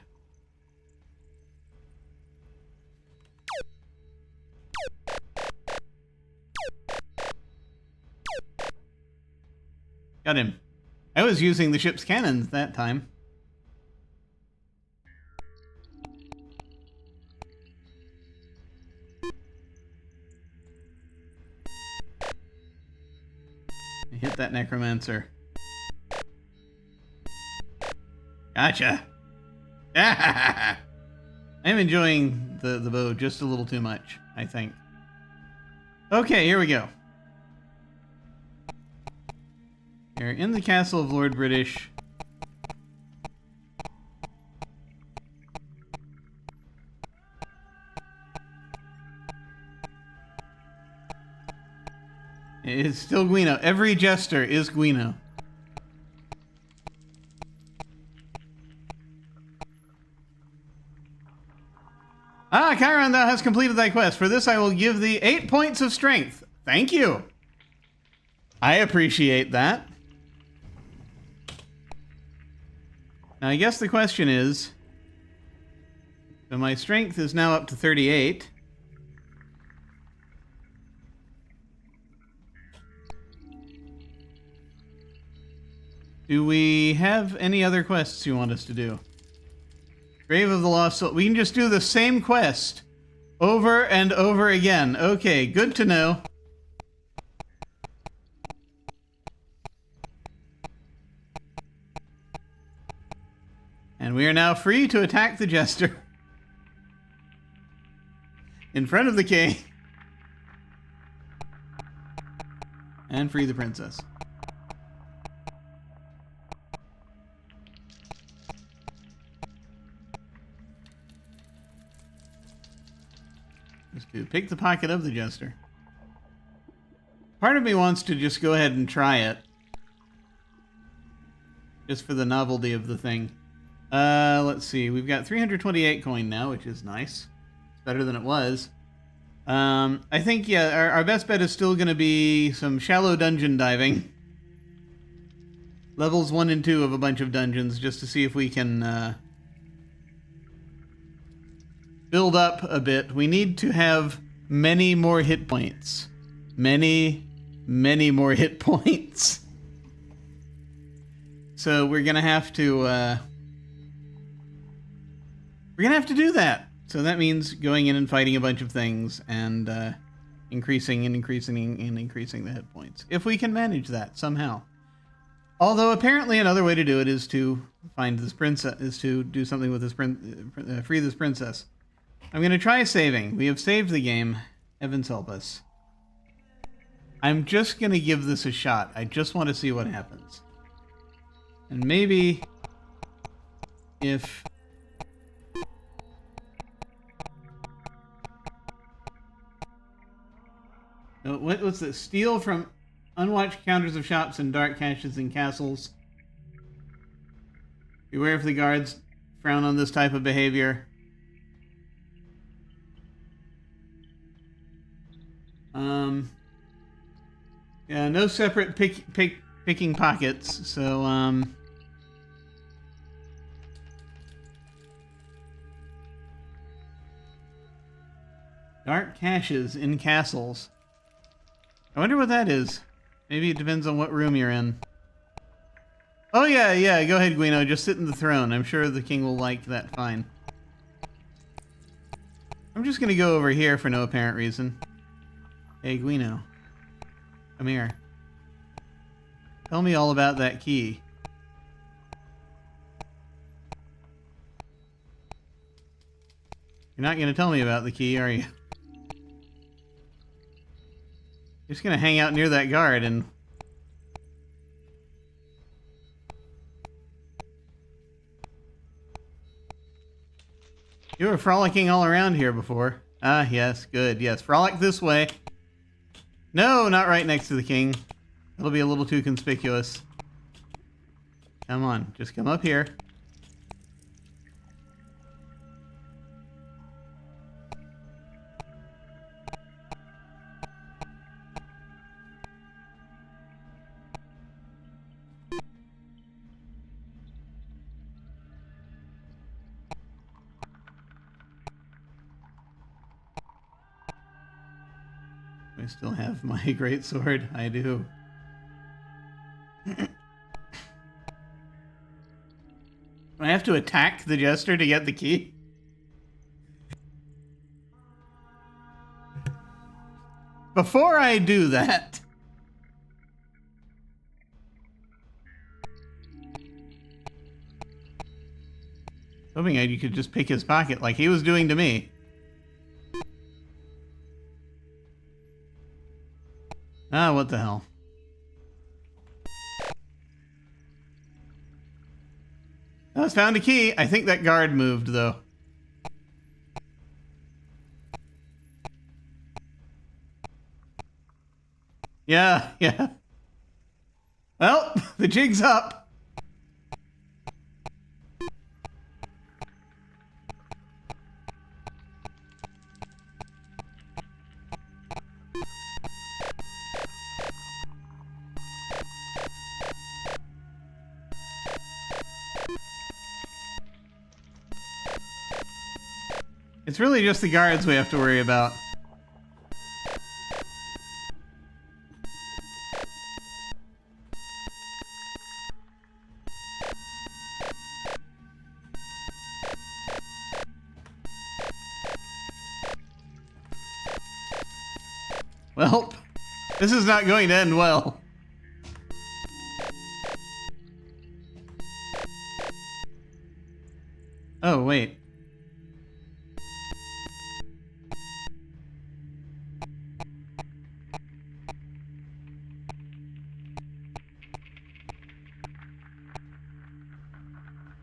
Got him. I was using the ship's cannons that time. I hit that necromancer. Gotcha. I'm enjoying the bow just a little too much, I think. Okay, here we go. We're in the castle of Lord British. It's still Guino. Every jester is Guino. Ah, Chyron, thou hast completed thy quest. For this I will give thee 8 points of strength. Thank you. I appreciate that. Now, I guess the question is, so my strength is now up to 38. Do we have any other quests you want us to do? Grave of the Lost Soul. We can just do the same quest over and over again. Okay, good to know. And we are now free to attack the Jester. in front of the king and free the princess. Just to pick the pocket of the jester. Part of me wants to just go ahead and try it. Just for the novelty of the thing. Let's see. We've got 328 coin now, which is nice. It's better than it was. I think, yeah, our best bet is still going to be some shallow dungeon diving. Levels 1 and 2 of a bunch of dungeons, just to see if we can build up a bit. We need to have many more hit points. Many more hit points. So we're gonna have to do that. So that means going in and fighting a bunch of things and increasing the hit points. If we can manage that somehow. Although apparently another way to do it is to find this princess, is to do something with this free this princess. I'm gonna try saving. We have saved the game. Heavens help us. I'm just gonna give this a shot. I just want to see what happens. And maybe if what's this? Steal from unwatched counters of shops and dark caches and castles. Beware if the guards frown on this type of behavior. Yeah, no separate picking pockets, so, dark caches in castles. I wonder what that is. Maybe it depends on what room you're in. Oh, yeah, go ahead, Guino. Just sit in the throne. I'm sure the king will like that fine. I'm just gonna go over here for no apparent reason. Hey, Guino. Come here. Tell me all about that key. You're not going to tell me about the key, are you? You're just going to hang out near that guard and... You were frolicking all around here before. Ah, yes, good. Yes, frolic this way. No, not right next to the king. That'll be a little too conspicuous. Come on, just come up here. I still have my great sword. I do. I have to attack the jester to get the key? Before I do that... hoping you could just pick his pocket like he was doing to me. Ah, what the hell. I found a key. I think that guard moved, though. Yeah. Well, the jig's up. It's really just the guards we have to worry about. Well, this is not going to end well. Oh, wait.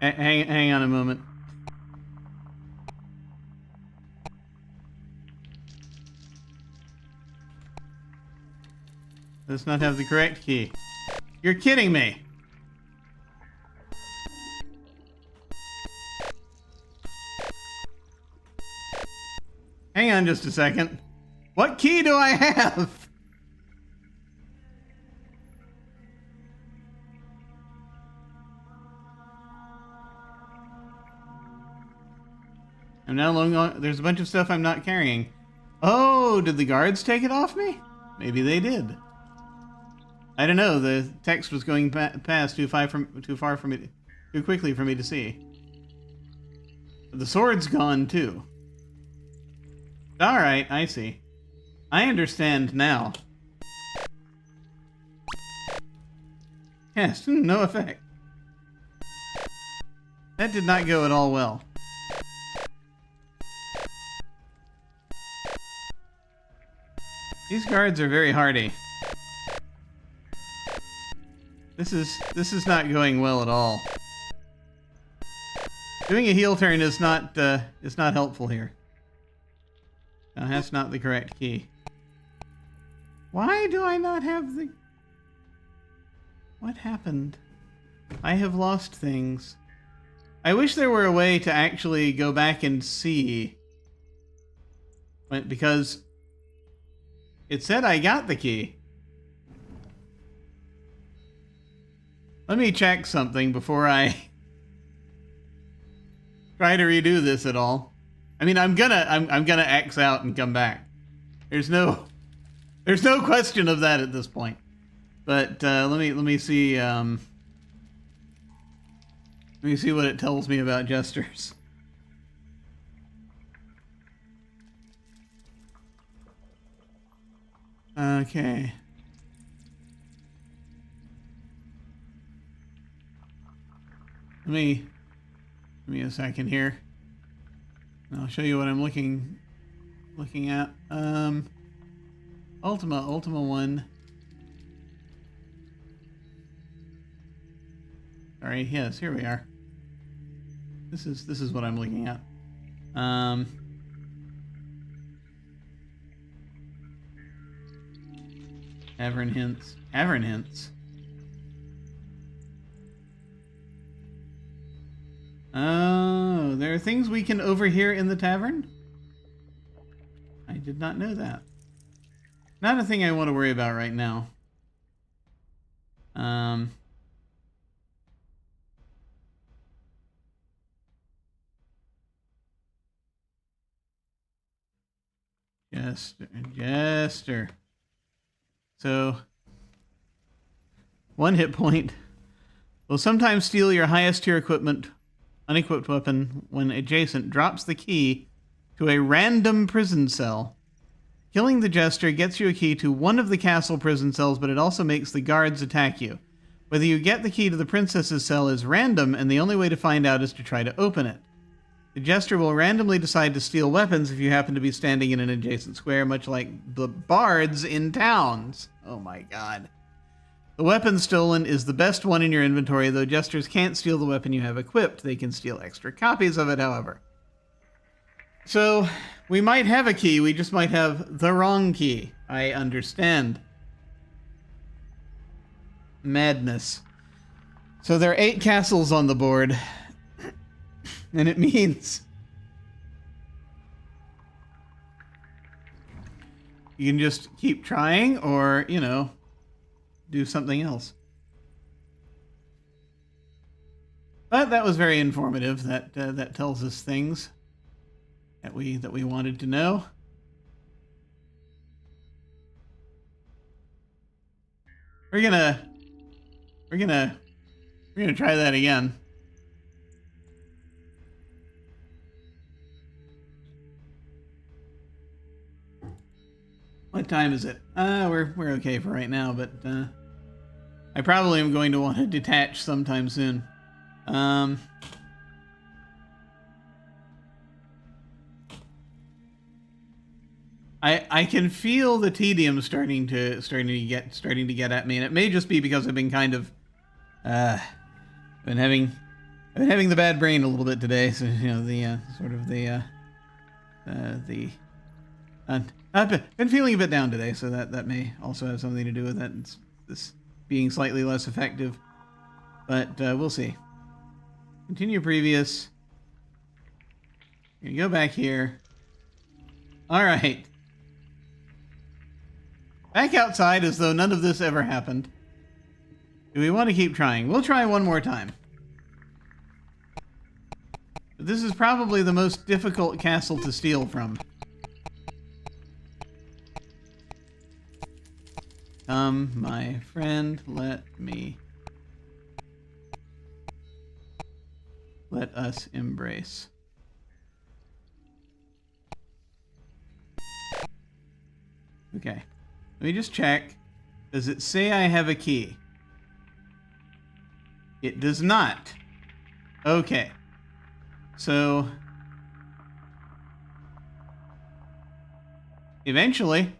Hang on a moment. Does not have the correct key. You're kidding me. Hang on just a second. What key do I have? I'm now long. There's a bunch of stuff I'm not carrying. Oh, did the guards take it off me? Maybe they did. I don't know. The text was going past too far for me, too quickly for me to see. But the sword's gone too. All right, I see. I understand now. Yes, no effect. That did not go at all well. These guards are very hardy. This is not going well at all. Doing a heel turn is not helpful here. No, that's not the correct key. Why do I not have the... What happened? I have lost things. I wish there were a way to actually go back and see. Because it said I got the key. Let me check something before I try to redo this at all. I mean, I'm gonna X out and come back. There's no question of that at this point. But let me see. Let me see what it tells me about jesters. Okay. Let me a second here. I'll show you what I'm looking at. Ultima 1. Sorry, yes, here we are. This is what I'm looking at. Tavern hints. Tavern hints. Oh, there are things we can overhear in the tavern? I did not know that. Not a thing I want to worry about right now. Jester. So, 1 hit point will sometimes steal your highest tier equipment, unequipped weapon, when adjacent drops the key to a random prison cell. Killing the Jester gets you a key to one of the castle prison cells, but it also makes the guards attack you. Whether you get the key to the princess's cell is random, and the only way to find out is to try to open it. The Jester will randomly decide to steal weapons if you happen to be standing in an adjacent square, much like the bards in towns. Oh my god. The weapon stolen is the best one in your inventory, though Jesters can't steal the weapon you have equipped. They can steal extra copies of it, however. So, we might have a key, we just might have the wrong key. I understand. Madness. So there are 8 castles on the board. And it means you can just keep trying or, you know, do something else. But that was very informative. That tells us things that we wanted to know. We're gonna try that again. What time is it? We're okay for right now, but I probably am going to want to detach sometime soon. I can feel the tedium starting to get at me, and it may just be because I've been kind of been having I've been having the bad brain a little bit today, so you know I've been feeling a bit down today, so that may also have something to do with that. It's this being slightly less effective, but we'll see. Continue previous. You go back here. All right. Back outside as though none of this ever happened. Do we want to keep trying? We'll try one more time. But this is probably the most difficult castle to steal from. Come, my friend, let us embrace. Okay. Let me just check. Does it say I have a key? It does not. Okay. So eventually,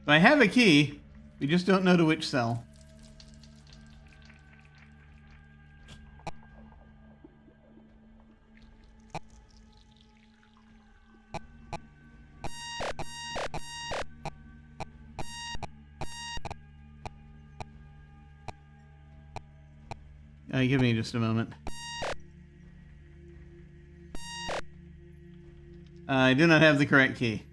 I have a key. We just don't know to which cell. Give me just a moment. I do not have the correct key.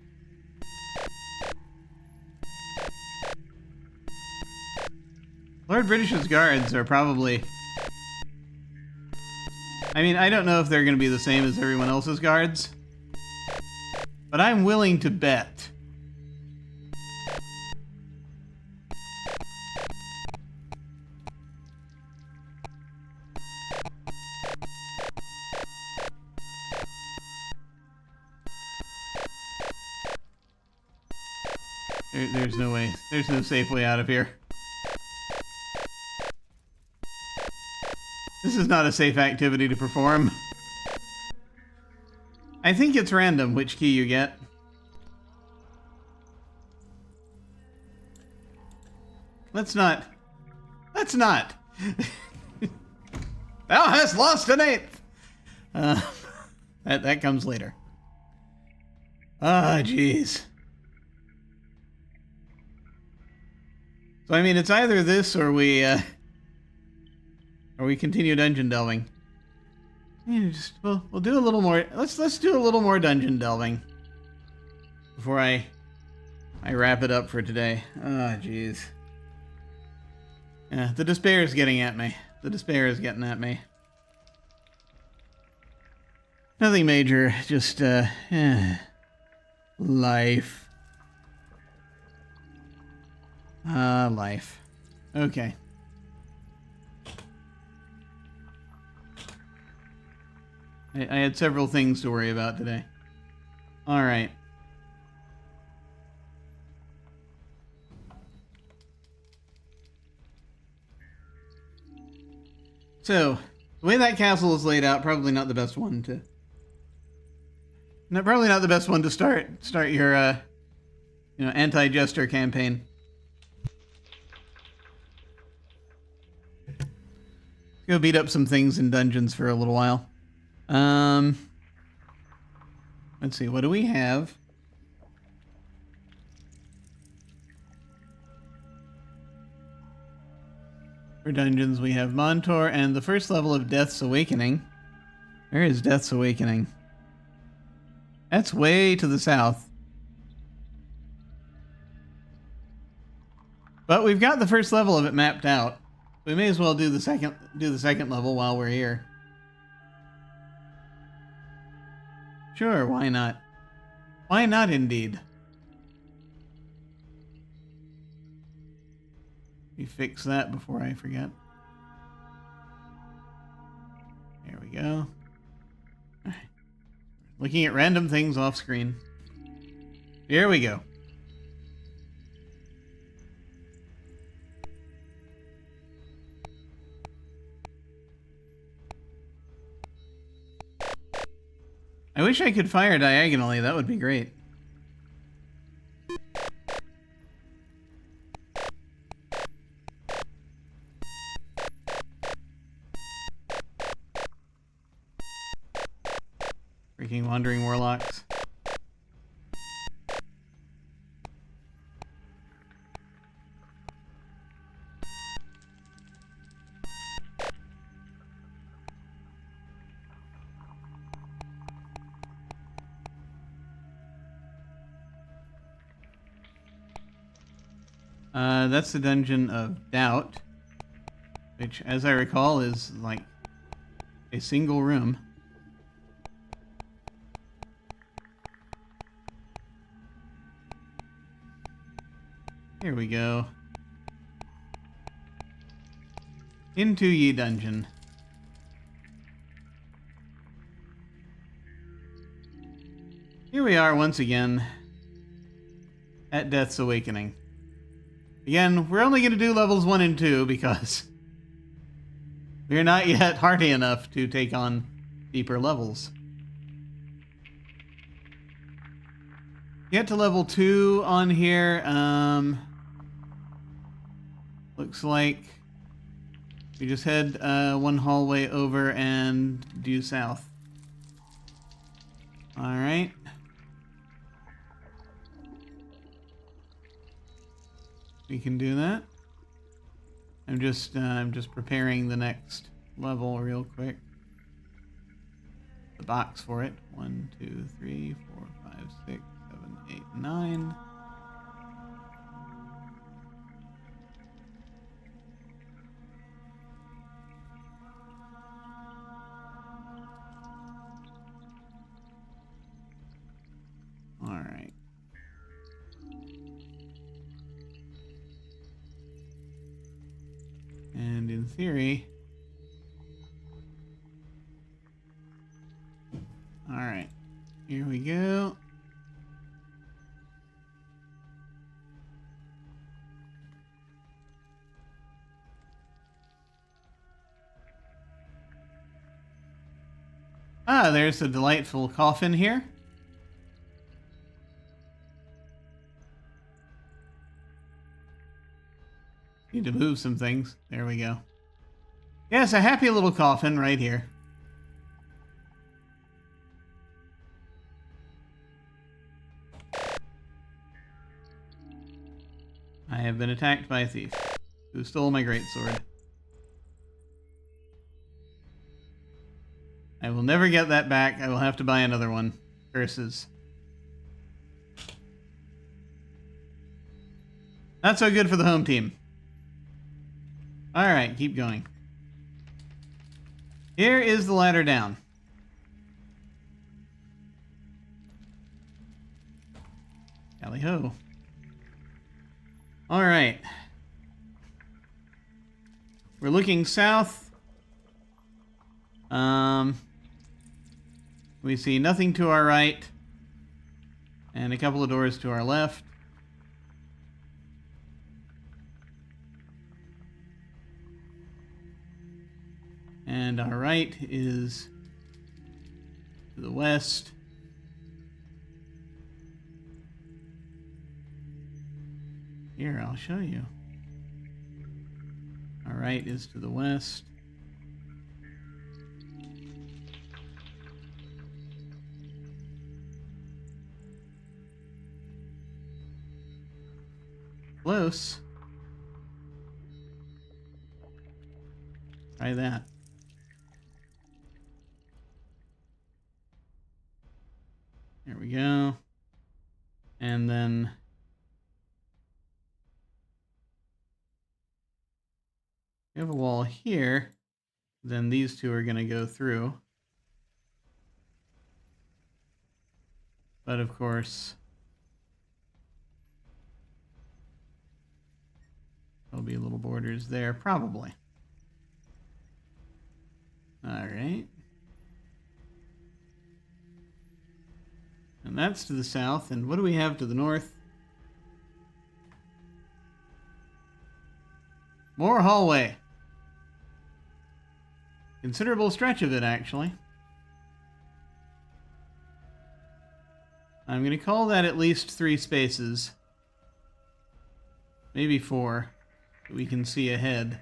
Lord British's guards are probably... I mean, I don't know if they're going to be the same as everyone else's guards, but I'm willing to bet. There's no way. There's no safe way out of here. This is not a safe activity to perform. I think it's random which key you get. Let's not. Let's not. Thou hast lost an eighth. That comes later. Ah, jeez. So I mean, it's either this or we continue dungeon delving. Yeah, we'll do a little more. Let's do a little more dungeon delving before I wrap it up for today. Ah, jeez. Yeah, the despair is getting at me. The despair is getting at me. Nothing major, just life. Life. Okay. I had several things to worry about today. Alright. So, the way that castle is laid out, probably not the best one to... probably not the best one to start your, anti-jester campaign. Go beat up some things in dungeons for a little while. Let's see, what do we have? For dungeons, we have Montor and the first level of Death's Awakening. Where is Death's Awakening? That's way to the south. But we've got the first level of it mapped out. We may as well do the second level while we're here. Sure, why not? Why not, indeed? Let me fix that before I forget. There we go. Looking at random things off screen. Here we go. I wish I could fire diagonally. That would be great. Looking wandering warlocks. That's the Dungeon of Doubt, which, as I recall, is like a single room. Here we go. Into ye dungeon. Here we are once again at Death's Awakening. Again, we're only going to do levels 1 and 2 because we're not yet hardy enough to take on deeper levels. Get to level 2 on here. Looks like we just head one hallway over and due south. Alright. We can do that. I'm just preparing the next level real quick. The box for it. 1, 2, 3, 4, 5, 6, 7, 8, 9. All right. And in theory, all right, here we go. Ah, there's a delightful coffin here. Need to move some things. There we go. Yes, a happy little coffin right here. I have been attacked by a thief who stole my greatsword. I will never get that back. I will have to buy another one. Curses. Not so good for the home team. Alright, keep going. Here is the ladder down. Tally ho. Alright. We're looking south. We see nothing to our right. And a couple of doors to our left. And our right is to the west. Here, I'll show you. Our right is to the west. Close. Try that. There we go. And then we have a wall here. Then these two are going to go through. But of course, there'll be little borders there, probably. All right. And that's to the south. And what do we have to the north? More hallway. Considerable stretch of it, actually. I'm going to call that at least 3 spaces. Maybe 4. So we can see ahead.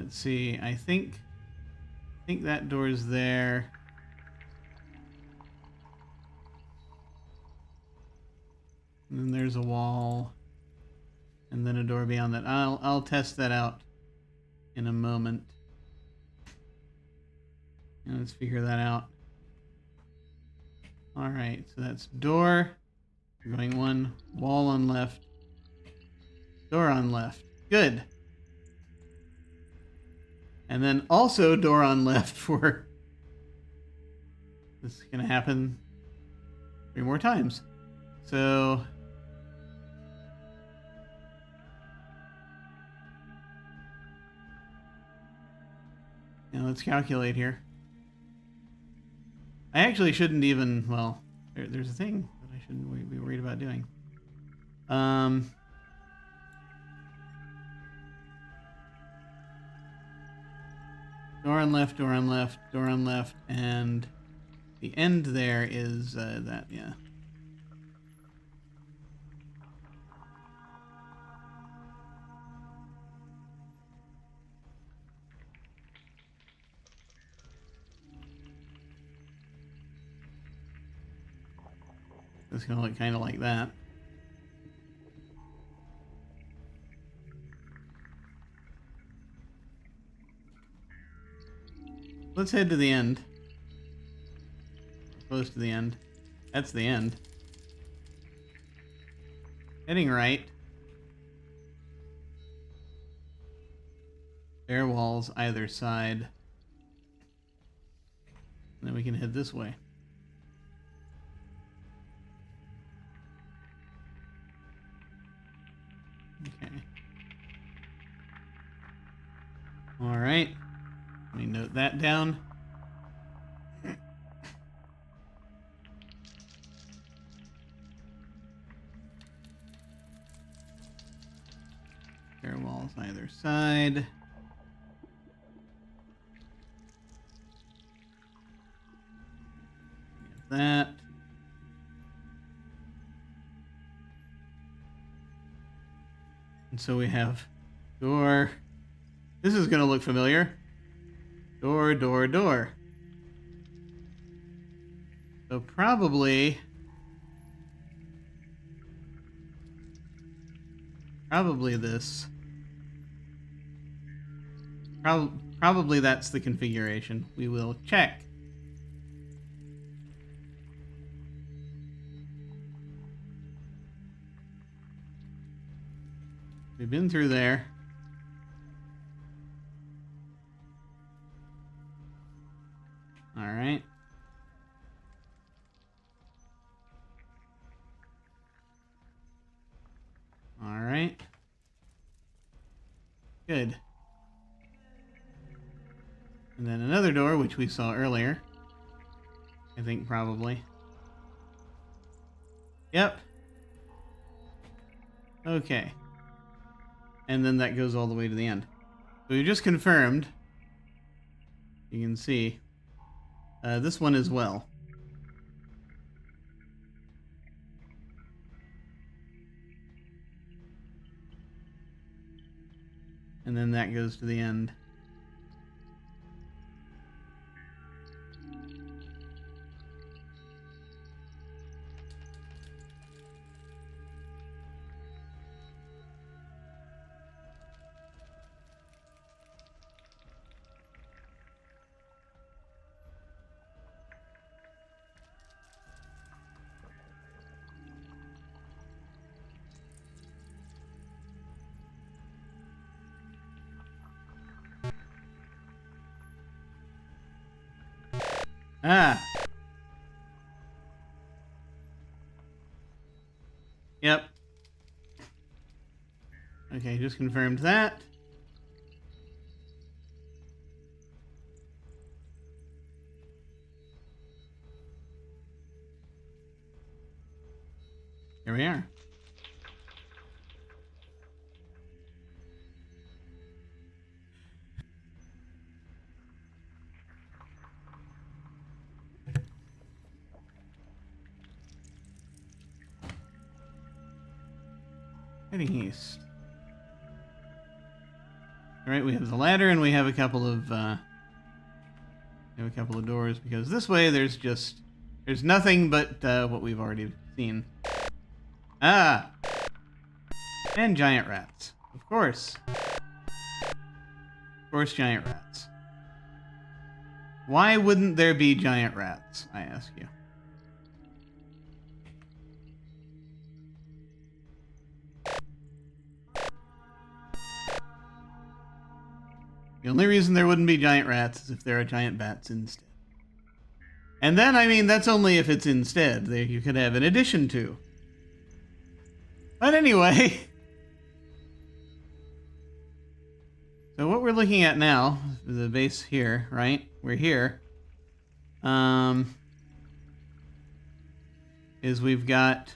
Let's see. I think that door's there. And then there's a wall, and then a door beyond that. I'll test that out in a moment. And let's figure that out. All right, so that's door. We're going one, wall on left, door on left. Good. And then also door on left for... This is going to happen 3 more times. So... Now let's calculate here. I actually shouldn't even... Well, there's a thing that I shouldn't be worried about doing. Door on left, door on left, door on left, and the end there is that, yeah. It's going to look kind of like that. Let's head to the end. Close to the end. That's the end. Heading right. Bare walls either side. And then we can head this way. Okay. All right. Let me note that down. Bare walls either side. That. And so we have door. This is going to look familiar. Door, door, door. So probably this. Probably that's the configuration. We will check. We've been through there. All right. All right. Good. And then another door, which we saw earlier. I think probably. Yep. Okay. And then that goes all the way to the end. So we just confirmed. You can see. This one as well. And then that goes to the end. Ah. Yep. Okay, just confirmed that. Here we are. Heading east. All right, we have the ladder, and we have a couple of doors, because this way there's nothing but what we've already seen. Ah, and giant rats, of course. Of course, giant rats. Why wouldn't there be giant rats, I ask you? The only reason there wouldn't be giant rats is if there are giant bats instead. And then, I mean, that's only if it's instead. You could have in addition to. But anyway. So what we're looking at now, the base here, right? We're here. Is we've got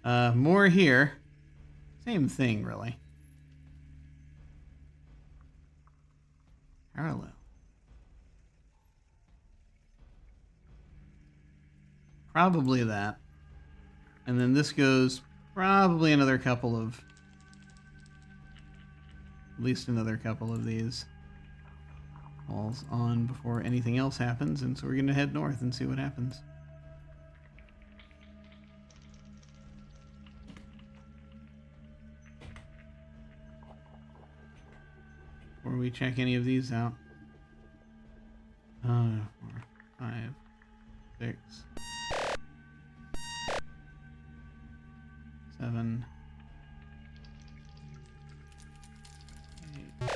more here. Same thing, really. Parallel. Probably that. And then this goes probably another couple of... At least another couple of these walls on before anything else happens. And so we're going to head north and see what happens. Before we check any of these out. 4, 5, 6, 7, 8.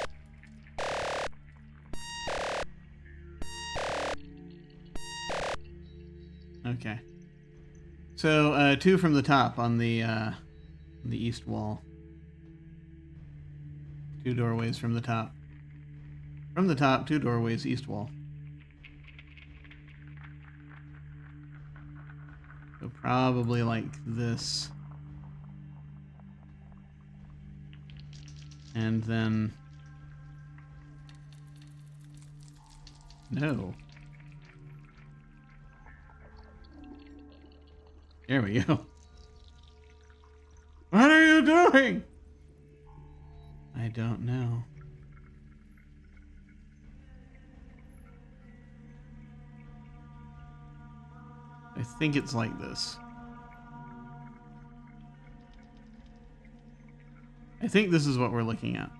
Okay. So 2 from the top on the east wall. 2 doorways from the top. From the top, 2 doorways, east wall. So probably like this. And then... No. There we go. What are you doing? I don't know. I think it's like this. I think this is what we're looking at.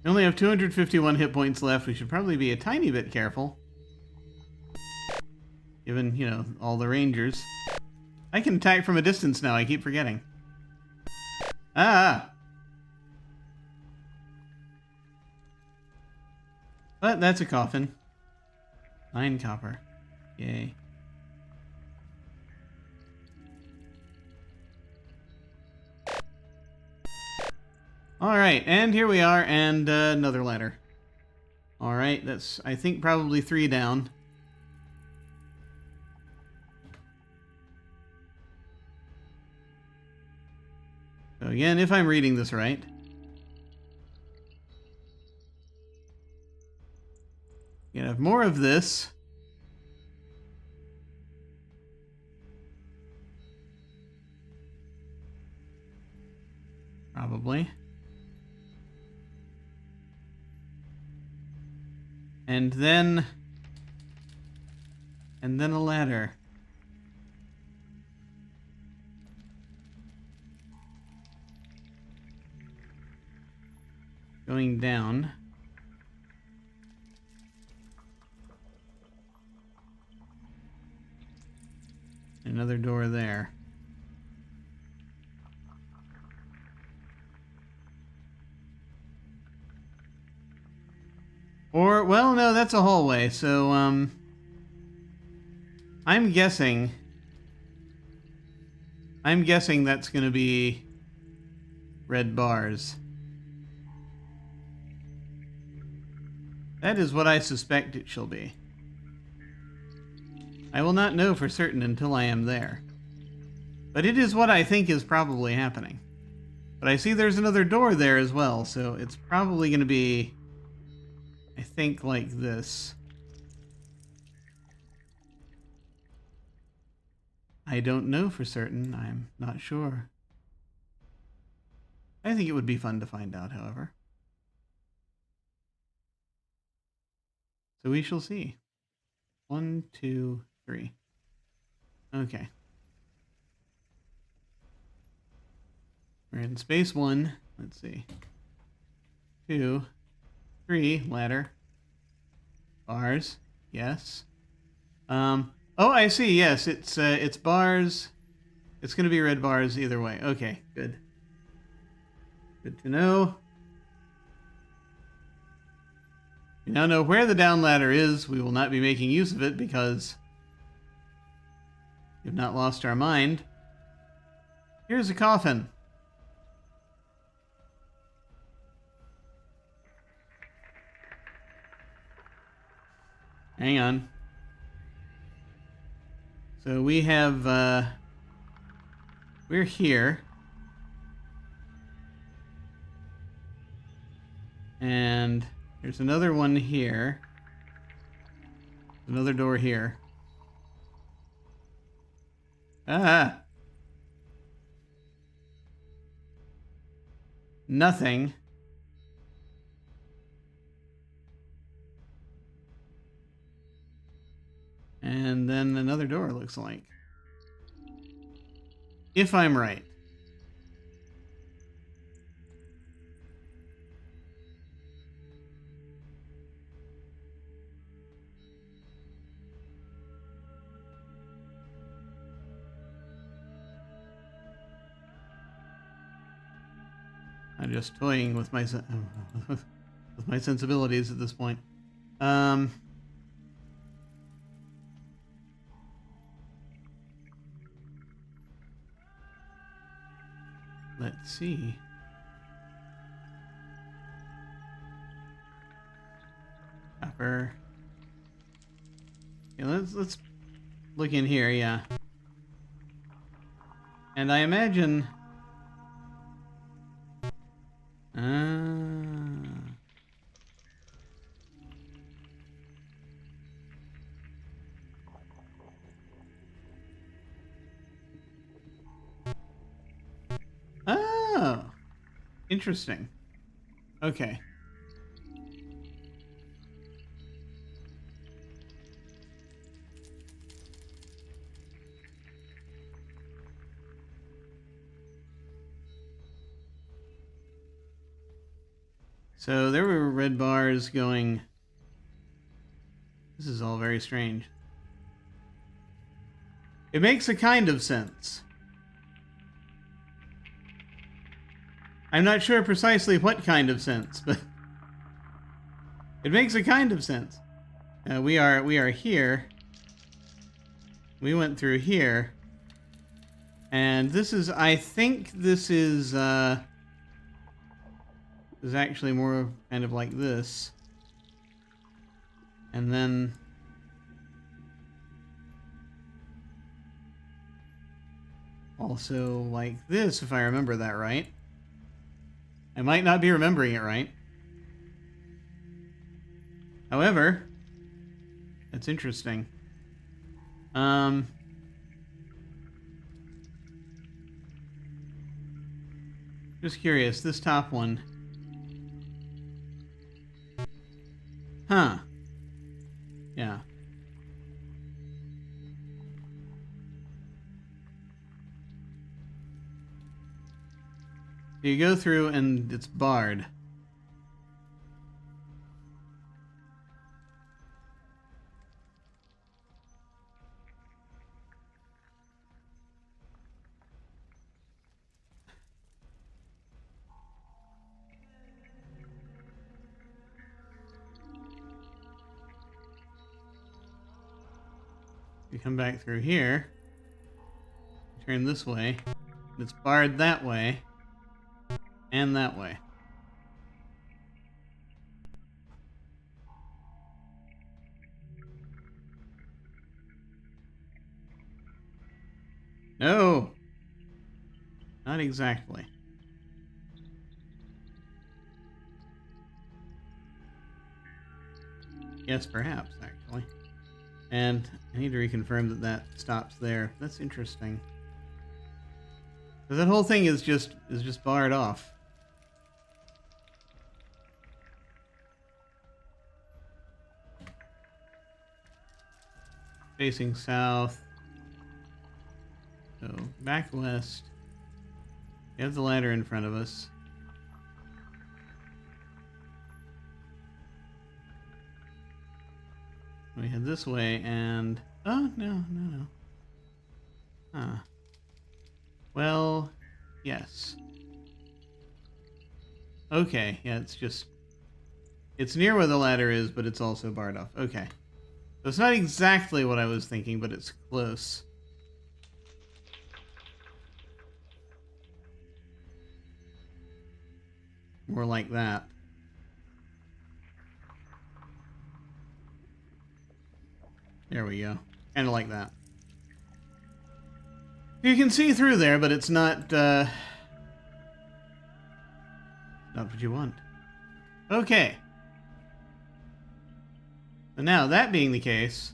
We only have 251 hit points left. We should probably be a tiny bit careful. Given, you know, all the rangers. I can attack from a distance now, I keep forgetting. Ah! But that's a coffin. 9 copper. Yay. Alright, and here we are, and another ladder. Alright, that's, I think, probably 3 down. So again, if I'm reading this right. You have more of this. Probably. And then a ladder. Going down. Another door there. Or, well, no, that's a hallway, so, I'm guessing that's gonna be red bars. That is what I suspect it shall be. I will not know for certain until I am there. But it is what I think is probably happening. But I see there's another door there as well, so it's probably going to be, I think, like this. I don't know for certain. I'm not sure. I think it would be fun to find out, however. So we shall see. 1, 2, 3. Okay. We're in space 1. Let's see. 2, 3, ladder. Bars. Yes. Oh, I see. Yes, it's bars. It's going to be red bars either way. Okay, good. Good to know. We now know where the down ladder is. We will not be making use of it because we've not lost our mind. Here's a coffin. Hang on. So we have, we're here. And there's another one here. Another door here. Ah! Nothing. And then another door, looks like. If I'm right. I'm just toying with my with my sensibilities at this point. Let's see. Copper. Yeah, let's look in here. Yeah. And I imagine. Oh, interesting. Okay. So there were red bars going. This is all very strange. It makes a kind of sense. I'm not sure precisely what kind of sense, but it makes a kind of sense. We are here. We went through here, and this is. I think this is actually more kind of like this, and then. Also like this, if I remember that right. I might not be remembering it right. However, that's interesting. Just curious, this top one. Huh. Yeah. You go through and it's barred. You come back through here, turn this way, and it's barred that way, and that way. No! Not exactly. Yes, perhaps, actually. And I need to reconfirm that that stops there. That's interesting. Because that whole thing is just barred off. Facing south. So back west. We have the ladder in front of us. We head this way and... Oh, no. Huh. Well, yes. Okay, yeah, it's just... It's near where the ladder is, but it's also barred off. Okay. So it's not exactly what I was thinking, but it's close. More like that. There we go. Kind of like that. You can see through there, but it's not, not what you want. Okay. So now, that being the case,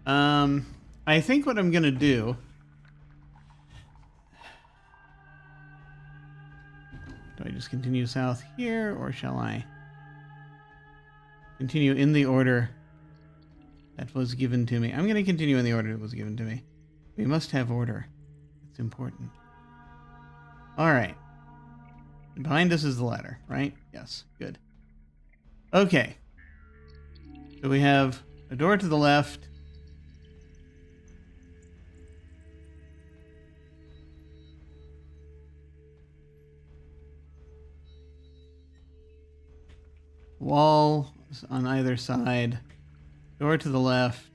I think what I'm gonna do... Do I just continue south here, or shall I continue in the order that was given to me? I'm going to continue in the order that was given to me. We must have order. It's important. All right. Behind us is the ladder, right? Yes. Good. Okay. So we have a door to the left. Wall on either side. Door to the left.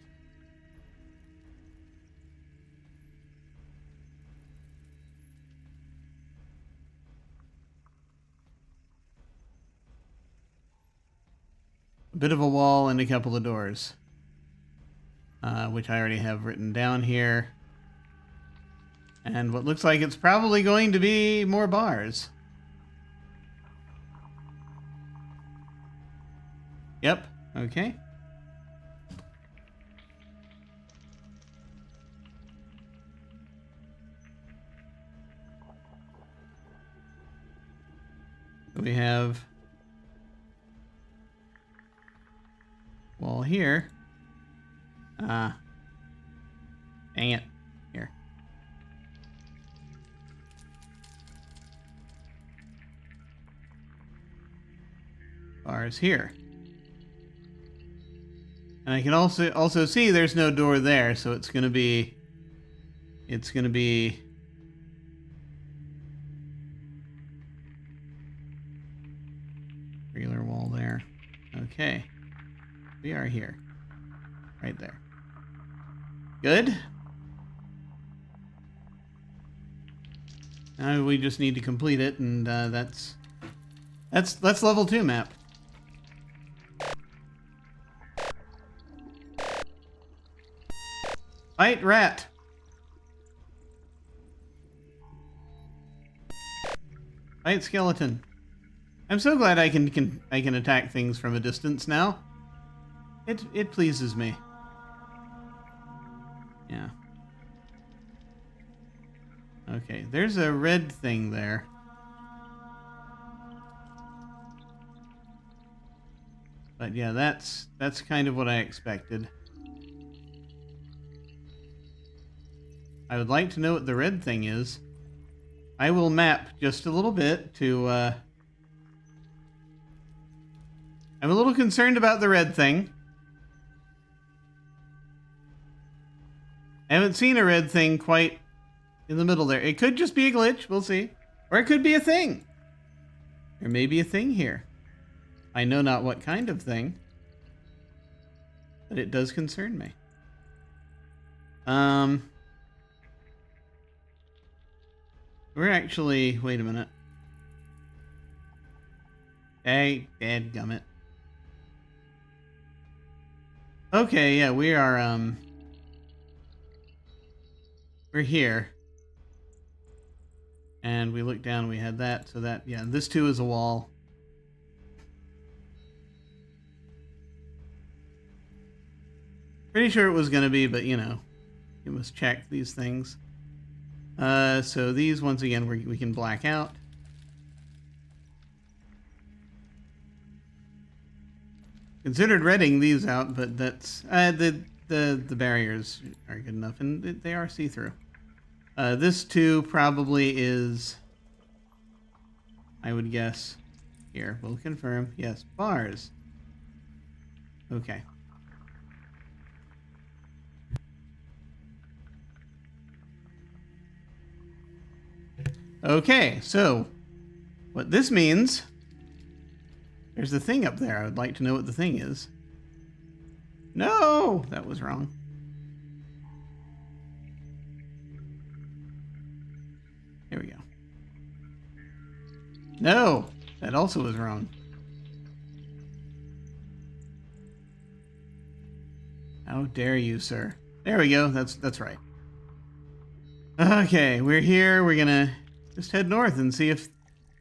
A bit of a wall and a couple of doors. Which I already have written down here. And what looks like it's probably going to be more bars. Yep. Okay. We have wall here. Dang it. Here. Bars here. And I can also see there's no door there, so it's gonna be regular wall there. Okay. We are here. Right there. Good. Now we just need to complete it, and that's level 2 map. Fight rat. Fight skeleton. I'm so glad I can attack things from a distance now. It pleases me. Yeah. Okay, there's a red thing there. But yeah, that's kind of what I expected. I would like to know what the red thing is. I will map just a little bit to... I'm a little concerned about the red thing. I haven't seen a red thing quite in the middle there. It could just be a glitch, we'll see. Or it could be a thing. There may be a thing here. I know not what kind of thing. But it does concern me. We're actually... Wait a minute. Hey, dadgummit. Okay, yeah, we are, we're here. And we look down, we had that, so that, yeah, this too is a wall. Pretty sure it was going to be, but you know, you must check these things. So these, once again, we can black out. Considered redding these out, but that's the barriers are good enough, and they are see-through. This too probably is, I would guess. Here, we'll confirm. Yes, bars. Okay. Okay, so what this means, there's the thing up there. I would like to know what the thing is. No, that was wrong. There we go. No, that also was wrong. How dare you, sir? There we go. That's right. Okay, we're here. We're gonna just head north and see if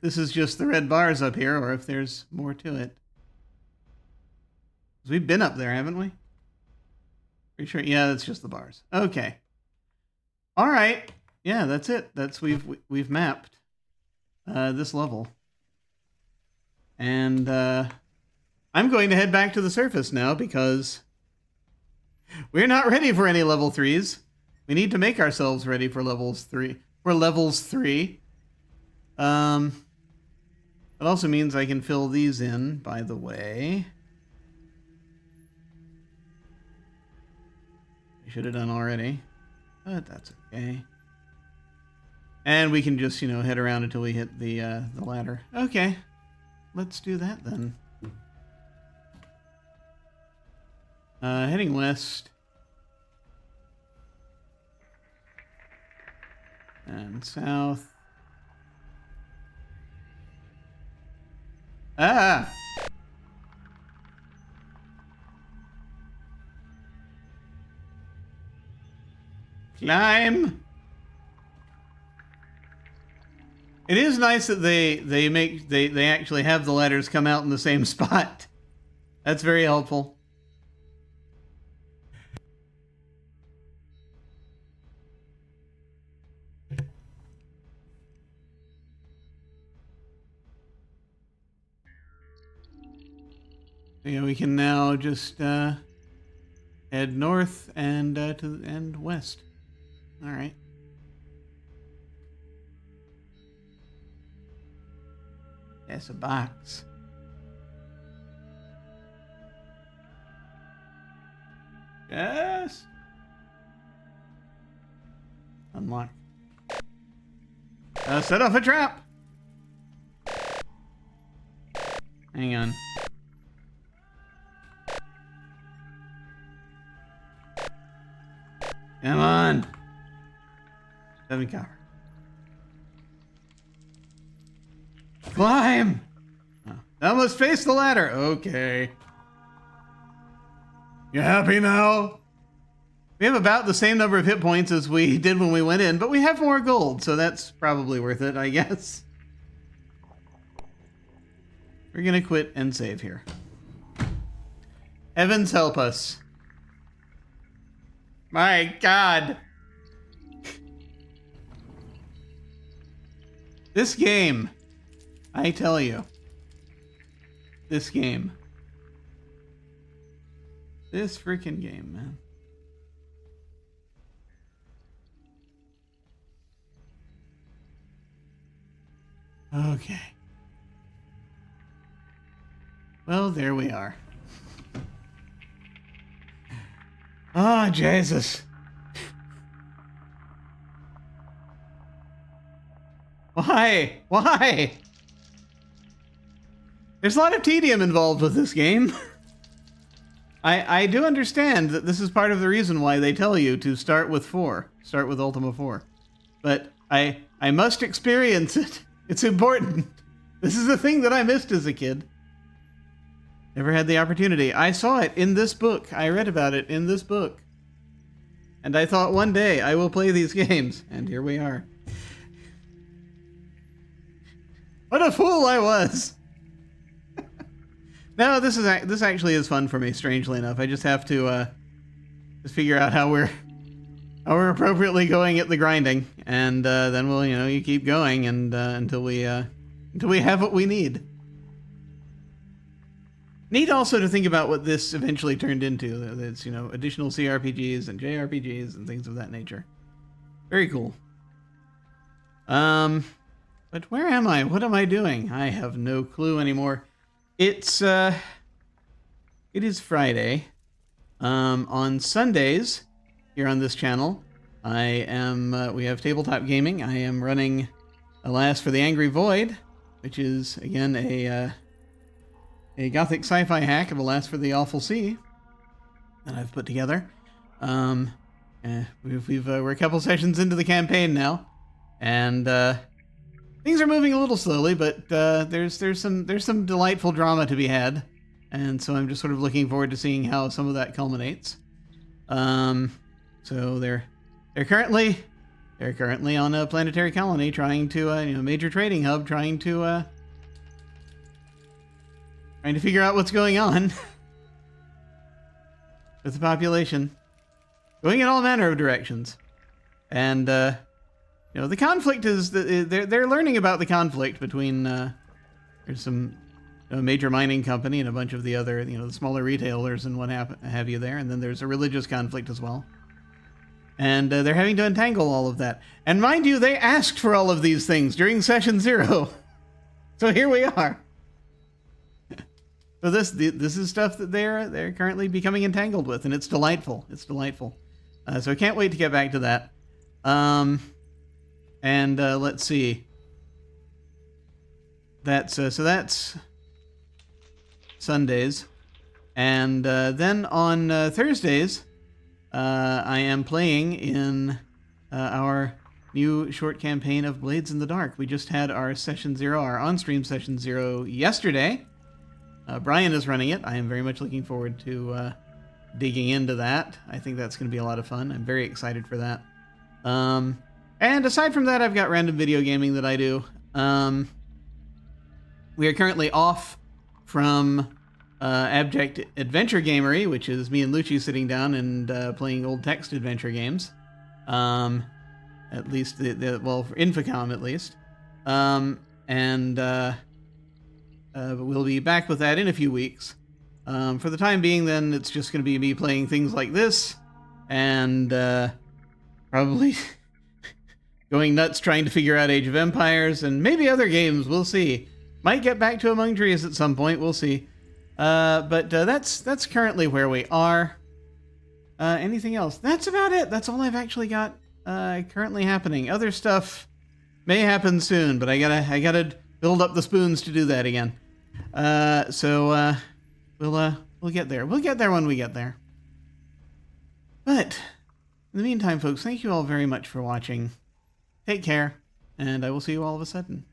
this is just the red bars up here or if there's more to it. 'Cause we've been up there, haven't we? Pretty sure. Yeah, that's just the bars. Okay. All right. Yeah, that's it. That's we've mapped this level. And I'm going to head back to the surface now because we're not ready for any level 3s. We need to make ourselves ready for levels 3. It also means I can fill these in, by the way. I should have done already, but that's okay. And we can just, you know, head around until we hit the ladder. Okay, let's do that then. Heading west. And south. Ah! Climb! It is nice that they actually have the ladders come out in the same spot. That's very helpful. Yeah, we can now just head north and west. All right. That's a box. Yes. Unlock. Set off a trap. Hang on. Come on. 7 copper. Climb! Oh. Now must face the ladder. Okay. You happy now? We have about the same number of hit points as we did when we went in, but we have more gold, so that's probably worth it, I guess. We're gonna quit and save here. Heavens help us. My God. This game, I tell you. This game. This freaking game, man. Okay. Well, there we are. Oh, Jesus. Why? Why? There's a lot of tedium involved with this game. I do understand that this is part of the reason why they tell you to start with 4. Start with Ultima 4. But I must experience it. It's important. This is the thing that I missed as a kid. Never had the opportunity. I saw it in this book. I read about it in this book. And I thought one day I will play these games. And here we are. What a fool I was. No, this actually is fun for me, strangely enough. I just have to just figure out how we're appropriately going at the grinding, and then we'll you keep going and until we have what we need. Neat also to think about what this eventually turned into. It's additional CRPGs and JRPGs and things of that nature. Very cool. But where am I? What am I doing? I have no clue anymore. It is Friday. On Sundays, here on this channel, we have Tabletop Gaming. I am running Alas for the Angry Void, which is, again, a gothic sci-fi hack of Alas for the Awful Sea that I've put together. We're a couple sessions into the campaign now, and things are moving a little slowly, but there's some delightful drama to be had, and so I'm just sort of looking forward to seeing how some of that culminates. So they're currently on a planetary colony, trying to major trading hub, trying to figure out what's going on with the population, going in all manner of directions, and the conflict is they're learning about the conflict between there's some major mining company and a bunch of the other the smaller retailers and what have you there, and then there's a religious conflict as well, and they're having to untangle all of that. And mind you, they asked for all of these things during session 0, so here we are. So this is stuff that they're currently becoming entangled with, and it's delightful. It's delightful. So I can't wait to get back to that. And let's see. That's Sundays, and then on Thursdays, I am playing in our new short campaign of Blades in the Dark. We just had our session 0, our on-stream session 0 yesterday. Brian is running it. I am very much looking forward to digging into that. I think that's going to be a lot of fun. I'm very excited for that. And aside from that, I've got random video gaming that I do. We are currently off from Abject Adventure Gamery, which is me and Lucci sitting down and playing old text adventure games. At least, for Infocom at least. But we'll be back with that in a few weeks. For the time being, then, it's just going to be me playing things like this, and probably going nuts trying to figure out Age of Empires, and maybe other games, we'll see. Might get back to Among Trees at some point, we'll see. But that's currently where we are. Anything else? That's about it. That's all I've actually got currently happening. Other stuff may happen soon, but I gotta build up the spoons to do that again. So we'll get there. We'll get there when we get there. But in the meantime, folks, thank you all very much for watching. Take care, and I will see you all of a sudden.